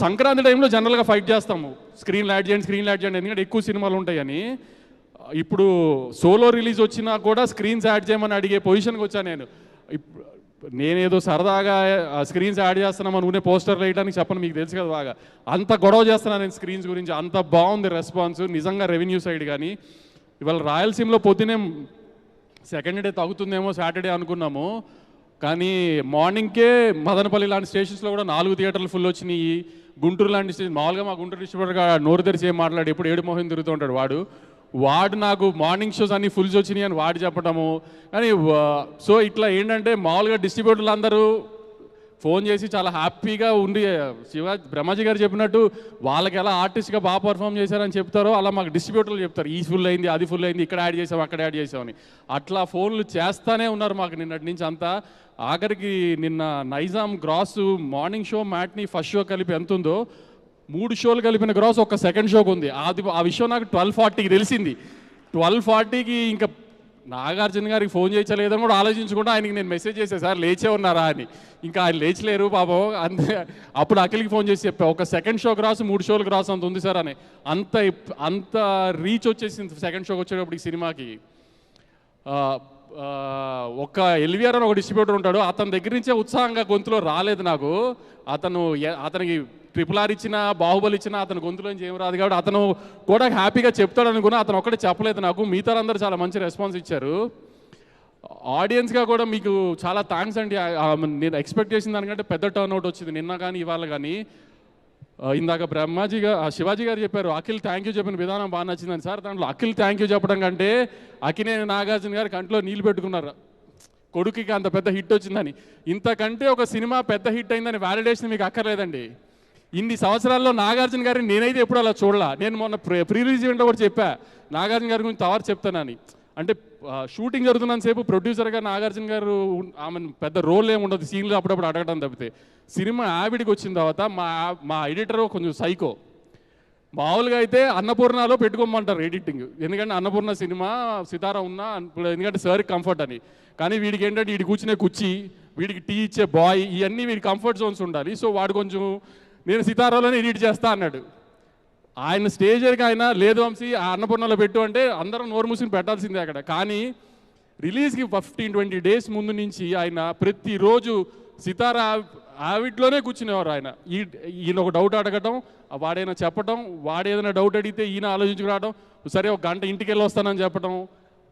సంక్రాంతి టైంలో జనరల్గా ఫైట్ చేస్తాము, స్క్రీన్ యాడ్ చేయండి ఎందుకంటే ఎక్కువ సినిమాలు ఉంటాయని. ఇప్పుడు సోలో రిలీజ్ వచ్చినా కూడా స్క్రీన్స్ యాడ్ చేయమని అడిగే పొజిషన్కి వచ్చాను నేను. నేనేదో సరదాగా స్క్రీన్స్ యాడ్ చేస్తున్నామని ఊనే పోస్టర్లు వేయడానికి చెప్పను, మీకు తెలుసు కదా బాగా. అంత గొడవ చేస్తున్నాను నేను స్క్రీన్స్ గురించి, అంత బాగుంది రెస్పాన్స్ నిజంగా రెవెన్యూ సైడ్. కానీ ఇవాళ రాయలసీమలో పొద్దునే సెకండ్ డే తగ్గుతుందేమో సాటర్డే అనుకున్నాము, కానీ మార్నింగ్కే మదనపల్లి లాంటి స్టేషన్స్లో కూడా 4 థియేటర్లు ఫుల్ వచ్చినాయి. గుంటూరు లాంటి స్టేషన్ మామూలుగా మా గుంటూరు డిస్ట్రిబ్యూటర్గా నోరు తెరిచి ఏం మాట్లాడు, ఎప్పుడు 7 మోహన్ తిరుగుతూ ఉంటాడు వాడు నాకు మార్నింగ్ షోస్ అన్ని ఫుల్స్ వచ్చినాయి అని వాడు చెప్పడము. కానీ సో ఇట్లా ఏంటంటే మామూలుగా డిస్ట్రిబ్యూటర్లు అందరూ ఫోన్ చేసి చాలా హ్యాపీగా ఉండి బ్రహ్మాజీ గారు చెప్పినట్టు వాళ్ళకి ఎలా ఆర్టిస్ట్గా బాగా పర్ఫామ్ చేశారని చెప్తారో అలా మాకు డిస్ట్రిబ్యూటర్లు చెప్తారు, ఈ ఫుల్ అయింది, అది ఫుల్ అయింది, ఇక్కడ యాడ్ చేసాం, అక్కడ యాడ్ చేసామని. అట్లా ఫోన్లు చేస్తానే ఉన్నారు మాకు నిన్నటి నుంచి అంతా. ఆఖరికి నిన్న Nizam gross morning show matinee first show కలిపి ఎంత ఉందో 3 షోలు కలిపిన గ్రాస్ ఒక సెకండ్ షోకి ఉంది. ఆ విషయం నాకు 12:40కి తెలిసింది. 12:40కి ఇంకా నాగార్జున గారికి ఫోన్ చేయలేదని కూడా ఆలోచించకుండా ఆయనకి నేను మెసేజ్ చేశాను, సార్ లేచే ఉన్నారా అని. ఇంకా ఆయన లేచలేరు పాపం. అంతే అప్పుడు అఖిల్కి ఫోన్ చేసి చెప్పా, ఒక సెకండ్ షో గ్రాస్ 3 షోలు గ్రాస్ అంత ఉంది సార్ అని. అంత రీచ్ వచ్చేసింది సెకండ్ షోకి వచ్చేటప్పుడు ఈ సినిమాకి. ఒక ఎల్వీఆర్ అని ఒక డిస్ట్రిబ్యూటర్ ఉంటాడు, అతని దగ్గర నుంచే ఉత్సాహంగా గొంతులో రాలేదు నాకు. అతనికి RRR ఇచ్చినా బాహుబలి ఇచ్చినా అతని గొంతులోంచి ఏం రాదు కాబట్టి అతను కూడా హ్యాపీగా చెప్తాడు అనుకున్నా. అతను ఒక్కడే చెప్పలేదు నాకు, మిగతా అందరూ చాలా మంచి రెస్పాన్స్ ఇచ్చారు. ఆడియన్స్గా కూడా మీకు చాలా థ్యాంక్స్ అండి. నేను ఎక్స్పెక్ట్ చేసిన దానికంటే పెద్ద టర్న్అవుట్ వచ్చింది నిన్న కానీ ఇవాళ కానీ. ఇందాక శివాజీ గారు చెప్పారు అఖిల్ థ్యాంక్ యూ చెప్పిన విధానం బాగా నచ్చిందని. సార్ దాంట్లో అఖిల్ థ్యాంక్ యూ చెప్పడం కంటే అఖినేని నాగార్జున గారు కంట్లో నీళ్ళు పెట్టుకున్నారు, కొడుకుకి అంత పెద్ద హిట్ వచ్చిందని. ఇంతకంటే ఒక సినిమా పెద్ద హిట్ అయిందని వ్యాలిడేషన్ మీకు అక్కర్లేదండి. ఇన్ని సంవత్సరాల్లో నాగార్జున గారిని నేనైతే ఎప్పుడు అలా చూడలా. నేను మొన్న ప్రీ రిలీజ్ ఈవెంట్లో కూడా చెప్పా నాగార్జున గారి గురించి తవరు చెప్తానని. అంటే షూటింగ్ జరుగుతున్నంతసేపు ప్రొడ్యూసర్గా నాగార్జున గారు ఆమె పెద్ద రోల్ ఏమి ఉండదు, సీన్లు అప్పుడప్పుడు అడగడం తప్పితే. సినిమా ఆవిడికి వచ్చిన తర్వాత మా ఎడిటర్ కొంచెం సైకో. మామూలుగా అయితే అన్నపూర్ణలో పెట్టుకోమంటారు ఎడిటింగ్, ఎందుకంటే అన్నపూర్ణ సినిమా సితారా ఉన్నా ఎందుకంటే సార్కి కంఫర్ట్ అని. కానీ వీడికి ఏంటంటే వీడి కూర్చునే కుర్చీ, వీడికి టీ ఇచ్చే బాయ్, ఇవన్నీ వీడి కంఫర్ట్ జోన్స్ ఉండాలి. సో వాడు కొంచెం నేను సితారాలోనే ఎడిట్ చేస్తా అన్నాడు. ఆయన స్టేజ్కి ఆయన లేదు వంశీ ఆ అన్నపూర్ణలో పెట్టు అంటే అందరం నోరు మూసుకుని పెట్టాల్సిందే అక్కడ. కానీ రిలీజ్కి 15-20 డేస్ ముందు నుంచి ఆయన ప్రతిరోజు సితారా ఆవిడ్లోనే కూర్చునేవారు. ఈయన ఒక డౌట్ అడగటం, వాడైనా చెప్పటం, వాడేదైనా డౌట్ అడిగితే ఈయన ఆలోచించుకురావడం, సరే ఒక గంట ఇంటికి వెళ్ళి వస్తానని చెప్పడం.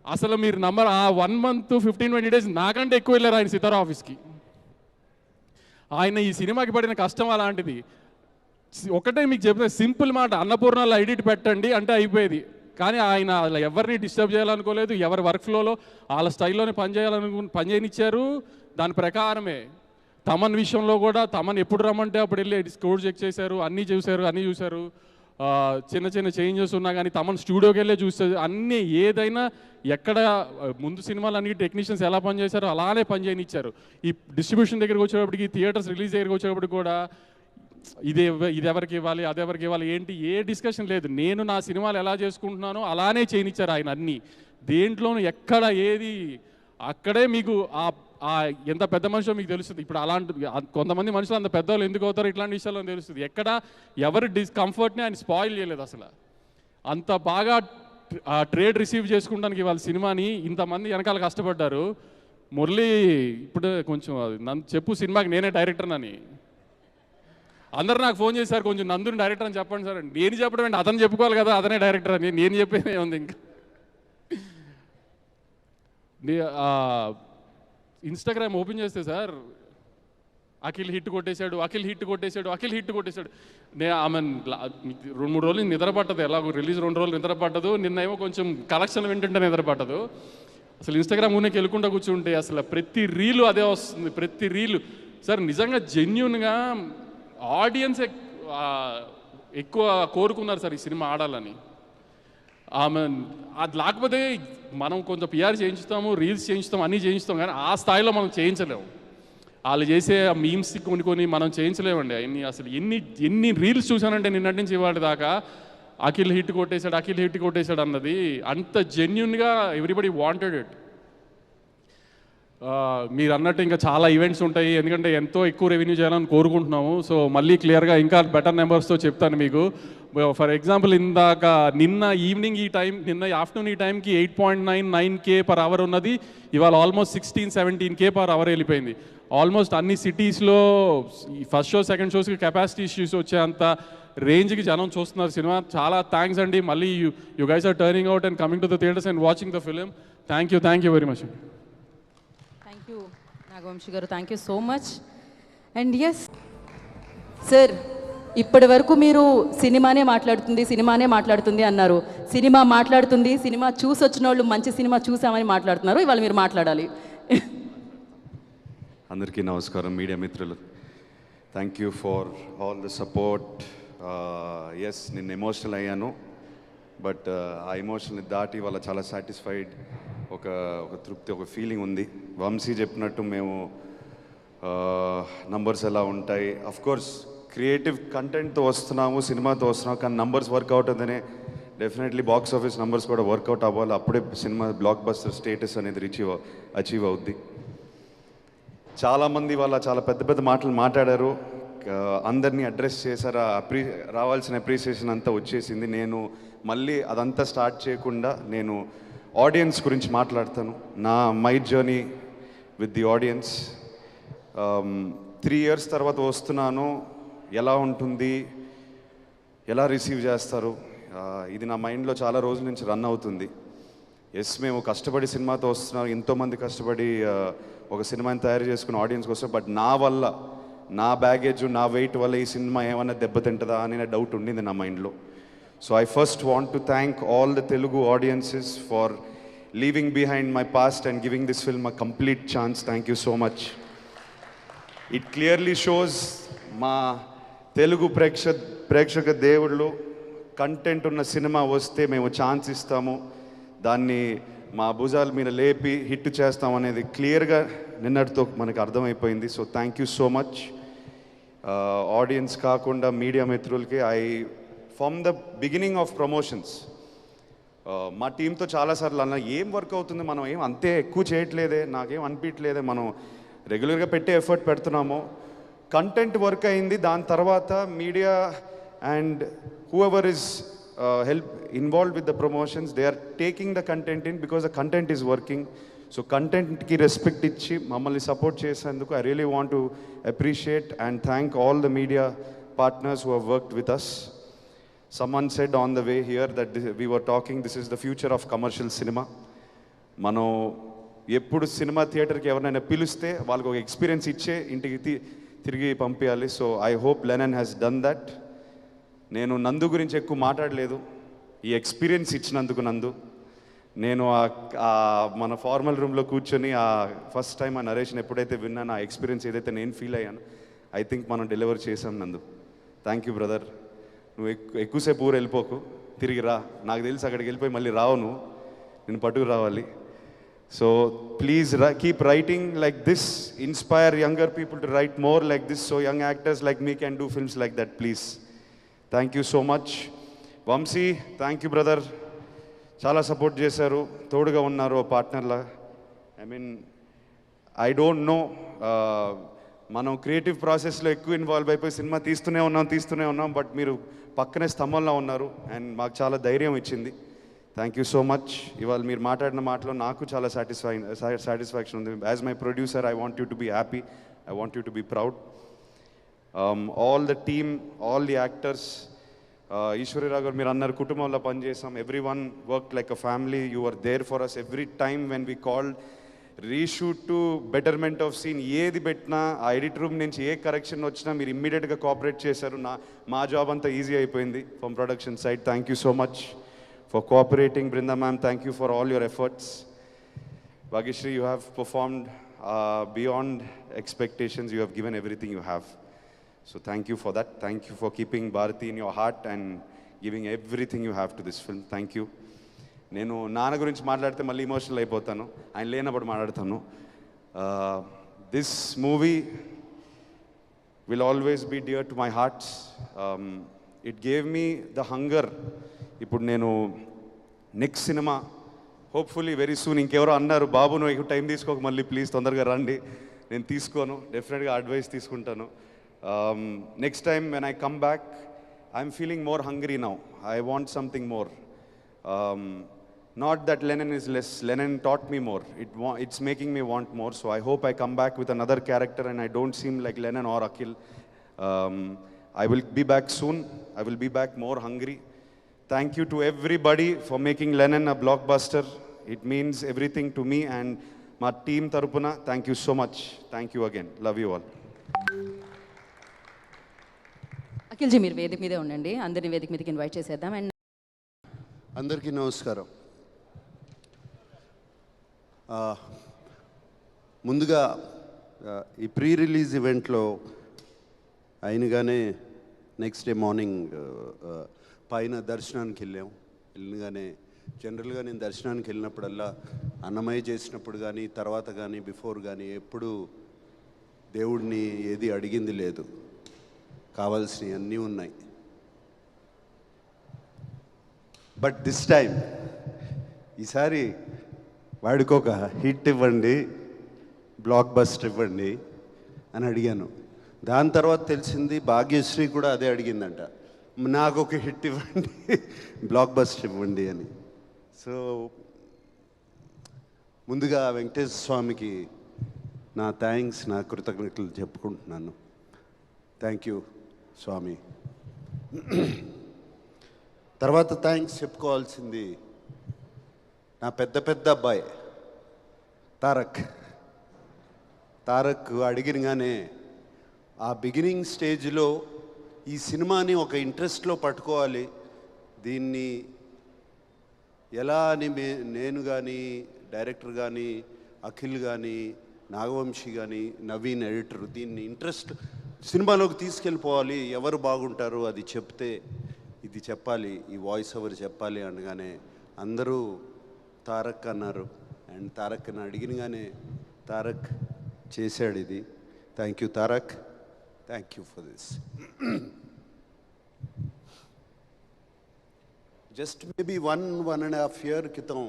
అసలు మీరు నంబర్ ఆ 1 month 15-20 డేస్ నాకంటే ఎక్కువ వెళ్ళారు ఆయన సితారా ఆఫీస్కి. ఆయన ఈ సినిమాకి పడిన కష్టం అలాంటిది. ఒకటే మీకు చెప్పిన సింపుల్ మాట, అన్నపూర్ణలో ఎడిట్ పెట్టండి అంటే అయిపోయేది. కానీ ఆయన అలా ఎవరిని డిస్టర్బ్ చేయాలనుకోలేదు, ఎవరి వర్క్ ఫ్లోలో వాళ్ళ స్టైల్లోనే పని చేయనిచ్చారు. దాని ప్రకారమే తమన్ విషయంలో కూడా తమన్ ఎప్పుడు రమ్మంటే అప్పుడు వెళ్ళి స్కోర్ చెక్ చేశారు, అన్నీ చూశారు. చిన్న చిన్న చేంజెస్ ఉన్నా కానీ తమన్ స్టూడియోకి వెళ్ళే చూస్తారు. అన్నీ ఏదైనా ఎక్కడ ముందు సినిమాలు అన్ని టెక్నీషియన్స్ ఎలా పనిచేశారో అలానే పని చేయనిచ్చారు. ఈ డిస్ట్రిబ్యూషన్ దగ్గరికి వచ్చేటప్పటికి, థియేటర్స్ రిలీజ్ దగ్గరికి వచ్చేటప్పటికి కూడా ఇది ఎవరికి ఇవ్వాలి, అది ఎవరికి ఇవ్వాలి ఏంటి ఏ డిస్కషన్ లేదు. నేను నా సినిమాలు ఎలా చేసుకుంటున్నానో అలానే చేయనిచ్చారు ఆయన. అన్నీ దేంట్లోనూ ఎక్కడ ఏది అక్కడే మీకు ఎంత పెద్ద మనిషో మీకు తెలుస్తుంది. ఇప్పుడు అలాంటి కొంతమంది మనుషులు అంత పెద్దవాళ్ళు ఎందుకు అవుతారో ఇట్లాంటి విషయాల్లో తెలుస్తుంది. ఎక్కడ ఎవరి డిస్కంఫర్ట్ని ఆయన స్పాయిల్ చేయలేదు అసలు. అంత బాగా ట్రేడ్ రిసీవ్ చేసుకుంటానికి వాళ్ళ సినిమాని ఇంతమంది వెనకాల కష్టపడ్డారు. మురళి ఇప్పుడు కొంచెం నన్ను చెప్పు సినిమాకి నేనే డైరెక్టర్నని అందరు నాకు ఫోన్ చేశారు, కొంచెం నందుని డైరెక్టర్ అని చెప్పండి సార్. నేను చెప్పడం ఏంటి, అతను చెప్పుకోవాలి కదా అతనే డైరెక్టర్ అని. నేను చెప్పేదే ఉంది. ఇంకా ఇన్స్టాగ్రామ్ ఓపెన్ చేస్తే సార్ అఖిల్ హిట్ కొట్టేశాడు. ఆమె 2-3 రోజులు నిద్ర పట్టదు, ఎలాగో రిలీజ్ 2 రోజులు నిద్ర పట్టదు. నిన్నేమో కొంచెం కలెక్షన్ వింటుంటే నిద్ర పట్టదు. అసలు ఇన్స్టాగ్రామ్ ఊనే వెళ్ళకుండా కూర్చుంటే అసలు ప్రతి రీలు అదే వస్తుంది, ప్రతి రీలు. సార్ నిజంగా జెన్యున్గా ఆడియన్స్ ఎక్కువ కోరుకున్నారు సార్ ఈ సినిమా ఆడాలని. ఆమె అది లేకపోతే మనం కొంచెం పిఆర్ చేయించుతాము, రీల్స్ చేయించుతాం, అన్నీ చేయించుతాం, కానీ ఆ స్థాయిలో మనం చేయించలేము. వాళ్ళు చేసే మీమ్స్ కొన్ని మనం చేయించలేమండి. అసలు ఎన్ని రీల్స్ చూసానంటే నిన్నటి నుంచి ఇవాళ దాకా అఖిల్ హిట్ కొట్టేశాడు అన్నది అంత జెన్యున్గా ఎవ్రీబడి వాంటెడ్ ఇట్. మీరు అన్నట్టు ఇంకా చాలా ఈవెంట్స్ ఉంటాయి, ఎందుకంటే ఎంతో ఎక్కువ రెవెన్యూ చేయాలని కోరుకుంటున్నాము. సో మళ్ళీ క్లియర్గా ఇంకా బెటర్ నెంబర్స్తో చెప్తాను మీకు. ఫర్ ఎగ్జాంపుల్ ఇందాక నిన్న ఆఫ్టర్నూన్ ఈ టైంకి 8.99K per hour ఉన్నది, ఇవాళ ఆల్మోస్ట్ 16-17K per hour వెళ్ళిపోయింది. ఆల్మోస్ట్ అన్ని సిటీస్లో ఫస్ట్ షో సెకండ్ షోస్కి కెపాసిటీ ఇష్యూస్ వచ్చేంత రేంజ్కి జనం చూస్తున్నారు సినిమా. చాలా థ్యాంక్స్ అండి. మళ్ళీ you guys are turning out and coming to the theatres and watching the film. Thank you very much. Thank you Nagavamsi garu, thank you so much. And yes sir, ఇప్పటి వరకు మీరు సినిమానే మాట్లాడుతుంది అన్నారు. సినిమా మాట్లాడుతుంది, సినిమా చూసి వచ్చిన వాళ్ళు మంచి సినిమా చూసామని మాట్లాడుతున్నారు. ఇవాళ మీరు మాట్లాడాలి. అందరికీ నమస్కారం, మీడియా మిత్రులు. Thank you for all the support. Yes, నేను ఎమోషనల్ అయ్యాను, బట్ ఆ ఎమోషన్ని దాటి వాళ్ళ చాలా సాటిస్ఫైడ్, ఒక తృప్తి, ఒక ఫీలింగ్ ఉంది. వంశీ చెప్పినట్టు మేము నంబర్స్ ఎలా ఉంటాయి, అఫ్కోర్స్ క్రియేటివ్ కంటెంట్తో వస్తున్నాము, సినిమాతో వస్తున్నాము, కానీ నంబర్స్ వర్కౌట్ అవుతుందనే డెఫినెట్లీ బాక్స్ ఆఫీస్ నంబర్స్ కూడా వర్కౌట్ అవ్వాలి. అప్పుడే సినిమా బ్లాక్ బస్టర్ స్టేటస్ అనేది అచీవ్ అవుద్ది. చాలామంది వాళ్ళ చాలా పెద్ద మాటలు మాట్లాడారు, అందరినీ అడ్రస్ చేశారు. రావాల్సిన అప్రిసియేషన్ అంతా వచ్చేసింది. నేను మళ్ళీ అదంతా స్టార్ట్ చేయకుండా నేను ఆడియన్స్ గురించి మాట్లాడతాను. My journey with the audience. 3 years తర్వాత వస్తున్నాను, ఎలా ఉంటుంది, ఎలా రిసీవ్ చేస్తారు, ఇది నా మైండ్లో చాలా రోజుల నుంచి రన్ అవుతుంది. ఎస్, మేము కష్టపడి సినిమాతో వస్తున్నాం, ఎంతోమంది కష్టపడి ఒక సినిమాని తయారు చేసుకుని ఆడియన్స్కి వస్తాం. బట్ నా వల్ల, నా బ్యాగేజ్, నా వెయిట్ వల్ల ఈ సినిమా ఏమైనా దెబ్బతింటుందా అనే డౌట్ ఉండింది నా మైండ్లో. So I first want to thank all the Telugu audiences for leaving behind my past and giving this film a complete chance. Thank you so much. It clearly shows మా తెలుగు ప్రేక్షక దేవుళ్ళు, కంటెంట్ ఉన్న సినిమా వస్తే మేము ఛాన్స్ ఇస్తాము, దాన్ని మా భుజాల మీద లేపి హిట్ చేస్తాం అనేది క్లియర్గా నిన్నటితో మనకు అర్థమైపోయింది. So thank you so much. Audience కాకుండా మీడియా మిత్రులకి from the beginning of promotions మా టీంతో చాలాసార్లు అన్న, ఏం వర్క్ అవుతుంది, మనం ఏం అంతే ఎక్కువ చేయట్లేదే, నాకేం అనిపించలేదే, మనం రెగ్యులర్గా పెట్టే ఎఫర్ట్ పెడుతున్నాము, కంటెంట్ వర్క్ అయింది. దాని తర్వాత media and whoever is involved with the promotions, they are taking the content in because the content is working. So content ki respect ichi mammalni support chesanduku I really want to appreciate and thank all the media partners who have worked with us. Someone said on the way here that we were talking, this is the future of commercial cinema. మనం ఎప్పుడు సినిమా థియేటర్కి ఎవరైనా పిలిస్తే వాళ్ళకి ఒక ఎక్స్పీరియన్స్ ఇచ్చే ఇంటికి తిరిగి పంపించాలి. So I hope Lennon has done that. నేను నందు గురించి ఎక్కువ మాట్లాడలేదు, ఈ ఎక్స్పీరియన్స్ ఇచ్చినందుకు నందు. నేను మన ఫార్మల్ రూమ్లో కూర్చొని ఫస్ట్ టైం ఆ నరేషన్ ఎప్పుడైతే విన్నాను, ఆ ఎక్స్పీరియన్స్ ఏదైతే నేను ఫీల్ అయ్యాను, ఐ థింక్ మనం డెలివర్ చేసాం నందు. Thank you brother. నువ్వు ఎక్కువసేపు ఊరు వెళ్ళిపోకు, తిరిగి రా. నాకు తెలిసి అక్కడికి వెళ్ళిపోయి మళ్ళీ రావు నువ్వు, నేను పట్టుకు రావాలి. So please keep writing like this, inspire younger people to write more like this, so young actors like me can do films like that, please. Thank you so much. Vamsi, thank you brother. చాలా సపోర్ట్ చేశారు, తోడుగా ఉన్నారు పార్ట్నర్లా. I mean I don't know, మనం క్రియేటివ్ ప్రాసెస్లో ఎక్కువ ఇన్వాల్వ్ అయిపోయి సినిమా తీస్తూనే ఉన్నాం, బట్ మీరు పక్కనే స్తంభంలో ఉన్నారు అండ్ మాకు చాలా ధైర్యం ఇచ్చింది. Thank you so much. ఇవాళ మీరు మాట్లాడిన మాటలో నాకు చాలా సాటిస్ఫాక్షన్ ఉంది. As my producer, I want you to be happy, I want you to be proud. All the team, all the actors, Eshwari Rao garu మీరు అన్నారు కుటుంబంలో పనిచేసాం. Every one work like a family. You are there for us every time when we called. Reshoot to betterment of scene ఏది పెట్టినా, ఆ ఎడిట్ రూమ్ నుంచి ఏ కరెక్షన్ వచ్చినా మీరు ఇమ్మీడియట్గా కోఆపరేట్ చేశారు. మా జాబ్ అంతా ఈజీ అయిపోయింది from production side. Thank you so much for cooperating. Brinda ma'am, thank you for all your efforts. Bhagyashree, you have performed beyond expectations. You have given everything you have. So thank you for that. Thank you for keeping Bharati in your heart and giving everything you have to this film. Thank you. నేను నాన్న గురించి మాట్లాడితే మళ్ళీ ఇమోషనల్ అయిపోతాను, ఆయన లేనప్పుడు మాట్లాడతాను. This movie will always be dear to my heart. It gave me the hunger. ఇప్పుడు నేను next cinema hopefully very soon, ఇంకెవరో అన్నారు బాబు నువ్వు ఎక్కువ టైం తీసుకోక మళ్ళీ ప్లీజ్ తొందరగా రండి. నేను తీసుకోను, డెఫినెట్గా అడ్వైస్ తీసుకుంటాను. Next time when I come back I'm feeling more hungry now. I want something more. Not that Lennon is less, Lennon taught me more. It's making me want more. So I hope I come back with another character and I don't seem like Lennon or Akhil. I will be back soon. I will be back more hungry. Thank you to everybody for making Lennon a blockbuster. It means everything to me and my team tarupuna. Thank you so much. Thank you again. Love you all. అఖిల్జీ మీరు వేదిక మీదే ఉండండి, అందరినీ వేదిక మీదకి ఇన్వైట్ చేసేద్దాం. అండ్ అందరికీ నమస్కారం. ముందుగా ఈ ప్రీ రిలీజ్ ఈవెంట్లో అయినగానే నెక్స్ట్ డే మార్నింగ్ పైన దర్శనానికి వెళ్ళగానే జనరల్గా నేను దర్శనానికి వెళ్ళినప్పుడల్లా అన్నమయ్య చేసినప్పుడు కానీ తర్వాత కానీ బిఫోర్ కానీ ఎప్పుడు దేవుడిని ఏది అడిగింది లేదు, కావాల్సినవి అన్నీ ఉన్నాయి. బట్ దిస్ టైం ఈసారి వాడికి ఒక హిట్ ఇవ్వండి, బ్లాక్ బస్టర్ ఇవ్వండి అని అడిగాను. దాని తర్వాత తెలిసింది భాగ్యశ్రీ కూడా అదే అడిగిందంట, నాకు ఒక హిట్ ఇవ్వండి, బ్లాక్ బస్టర్ ఇవ్వండి అని. సో ముందుగా వెంకటేశ్వర స్వామికి నా థ్యాంక్స్, నా కృతజ్ఞతలు చెప్పుకుంటున్నాను. థ్యాంక్ యూ స్వామి. తర్వాత థ్యాంక్స్ చెప్పుకోవాల్సింది నా పెద్ద అబ్బాయి తారక్ అడిగినగానే ఆ బిగినింగ్ స్టేజ్లో ఈ సినిమాని ఒక ఇంట్రెస్ట్లో పట్టుకోవాలి, దీన్ని ఎలా అని నేను కానీ డైరెక్టర్ కానీ అఖిల్ కానీ నాగవంశీ కానీ నవీన్ ఎడిటర్ దీన్ని ఇంట్రెస్ట్ సినిమాలోకి తీసుకెళ్ళిపోవాలి, ఎవరు బాగుంటారు అది చెప్తే ఇది చెప్పాలి, ఈ వాయిస్ ఓవర్ చెప్పాలి అనగానే అందరూ తారక్ అన్నారు. అండ్ తారక్ని అడిగినగానే తారక్ చేశాడు ఇది. Thank you Tarak, thank you for this. Just maybe 1.5 year క్రితం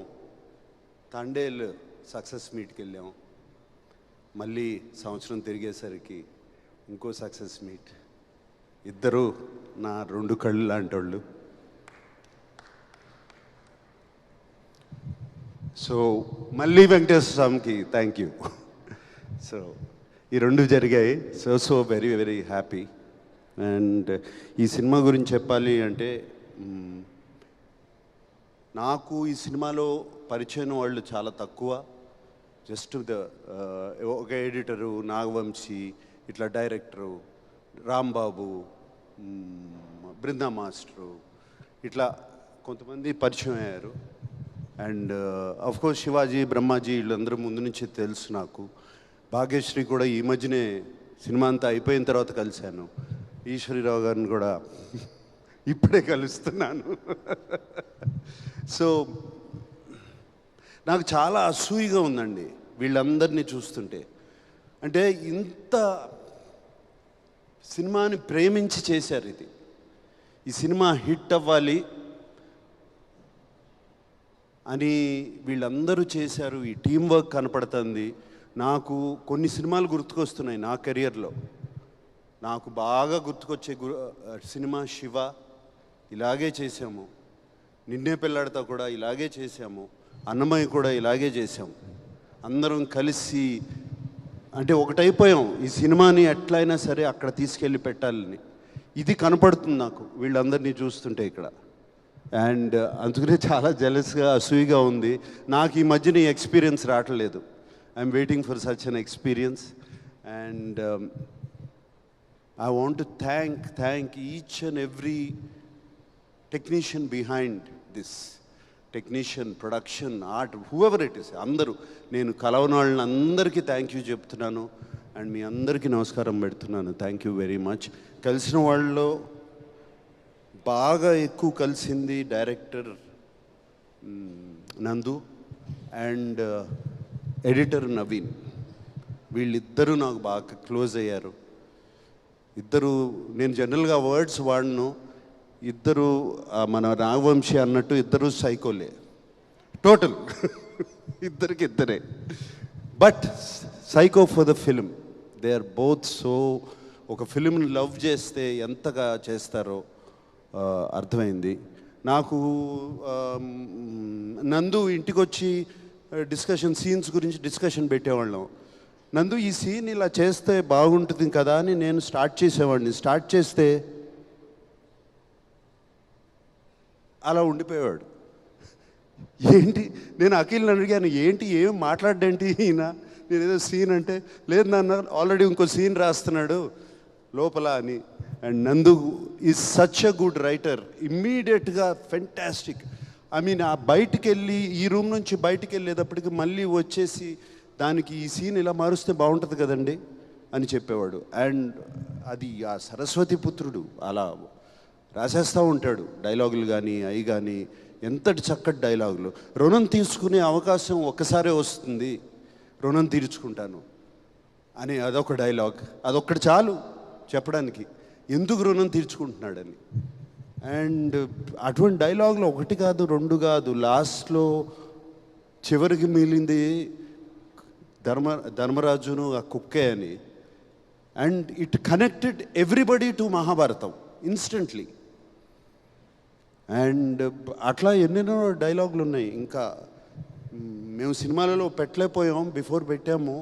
తండేల్ సక్సెస్ మీట్కి వెళ్ళాం. మళ్ళీ సంవత్సరం తిరిగేసరికి ఇంకో సక్సెస్ మీట్. ఇద్దరు నా 2 కళ్ళు లాంటి వాళ్ళు. సో మళ్ళీ వెంకటేశ్వర స్వామికి థ్యాంక్ యూ. సో ఈ 2 జరిగాయి. So very very happy. And ఈ సినిమా గురించి చెప్పాలి అంటే నాకు ఈ సినిమాలో పరిచయం వాళ్ళు చాలా తక్కువ. జస్ట్ ఒక ఎడిటరు నాగవంశీ, ఇట్లా డైరెక్టరు రాంబాబు, బృందా మాస్టరు, ఇట్లా కొంతమంది పరిచయం అయ్యారు. అండ్ కోర్స్ శివాజీ, బ్రహ్మాజీ వీళ్ళందరూ ముందు నుంచి తెలుసు నాకు. భాగ్యశ్రీ కూడా ఈ మధ్యనే సినిమా అంతా అయిపోయిన తర్వాత కలిశాను. ఈశ్వరీరావు గారిని కూడా ఇప్పుడే కలుస్తున్నాను. సో నాకు చాలా అసూయగా ఉందండి వీళ్ళందరినీ చూస్తుంటే. అంటే ఇంత సినిమాని ప్రేమించి చేశారు ఇది. ఈ సినిమా హిట్ అవ్వాలి అని వీళ్ళందరూ చేశారు. ఈ టీం వర్క్ కనపడుతుంది. నాకు కొన్ని సినిమాలు గుర్తుకొస్తున్నాయి నా కెరియర్లో. నాకు బాగా గుర్తుకొచ్చే సినిమా శివ, ఇలాగే చేశాము. నిన్నే పెళ్ళాడతా కూడా ఇలాగే చేశాము. అన్నమయ్య కూడా ఇలాగే చేశాము. అందరం కలిసి అంటే ఒకటైపోయాం. ఈ సినిమాని ఎట్లయినా సరే అక్కడ తీసుకెళ్ళి పెట్టాలని. ఇది కనపడుతుంది నాకు వీళ్ళందరినీ చూస్తుంటే ఇక్కడ. అండ్ అందుకనే చాలా జెలస్గా, అసూయిగా ఉంది. నాకు ఈ మధ్యన ఈ ఎక్స్పీరియన్స్ రావట్లేదు. I'm waiting for such an experience. And I want to thank each and every technician behind this. Technician, production, art, whoever it is, అందరూ. నేను కలవని వాళ్ళని అందరికీ థ్యాంక్ యూ చెప్తున్నాను. అండ్ మీ అందరికీ నమస్కారం పెడుతున్నాను. Thank you very much. కలిసిన వాళ్ళలో బాగా ఎక్కువ కలిసింది డైరెక్టర్ నందు అండ్ ఎడిటర్ నవీన్. వీళ్ళిద్దరూ నాకు బాగా క్లోజ్ అయ్యారు. ఇద్దరు, నేను జనరల్గా వర్డ్స్ వాడను. ఇద్దరు మన నాగవంశీ అన్నట్టు ఇద్దరు సైకోలే టోటల్. ఇద్దరే. But psycho for the film. They are both so. ఒక ఫిల్మ్ని లవ్ చేస్తే ఎంతగా చేస్తారో అర్థమైంది నాకు. నందు ఇంటికి వచ్చి సీన్స్ గురించి డిస్కషన్ పెట్టేవాళ్ళం. నందు ఈ సీన్ ఇలా చేస్తే బాగుంటుంది కదా అని నేను స్టార్ట్ చేసేవాడిని. స్టార్ట్ చేస్తే అలా ఉండిపోయేవాడు. ఏంటి, నేను అఖిల్ని అడిగాను, ఏంటి ఏం మాట్లాడేంటి ఈయన, నేను ఏదో సీన్ అంటే, లేదు నాన్న ఆల్రెడీ ఇంకో సీన్ రాస్తున్నాడు లోపల అని. అండ్ నందు is such a good writer. ఇమ్మీడియట్గా ఫెంటాస్టిక్. ఐ మీన్ ఆ బయటికి వెళ్ళి, ఈ రూమ్ నుంచి బయటికి వెళ్ళేటప్పటికి మళ్ళీ వచ్చేసి దానికి ఈ సీన్ ఇలా మారుస్తే బాగుంటుంది కదండి అని చెప్పేవాడు. అండ్ అది ఆ సరస్వతి పుత్రుడు అలా రాసేస్తూ ఉంటాడు డైలాగులు కానీ అవి కానీ. ఎంతటి చక్కటి డైలాగులు. రుణం తీసుకునే అవకాశం ఒక్కసారే వస్తుంది, రుణం తీర్చుకుంటాను అని అదొక డైలాగ్. అదొక్కటి చాలు చెప్పడానికి ఎందుకు రుణం తీర్చుకుంటున్నాడని. అండ్ అటువంటి డైలాగులు ఒకటి కాదు, రెండు కాదు. లాస్ట్లో చివరికి మిగిలింది ధర్మరాజును ఆ కుక్కే అని. And it connected everybody to Mahabharatam instantly. And అట్లా ఎన్నెన్నో డైలాగులు ఉన్నాయి. ఇంకా మేము సినిమాలలో పెట్టలేకపోయాం, బిఫోర్ పెట్టాము.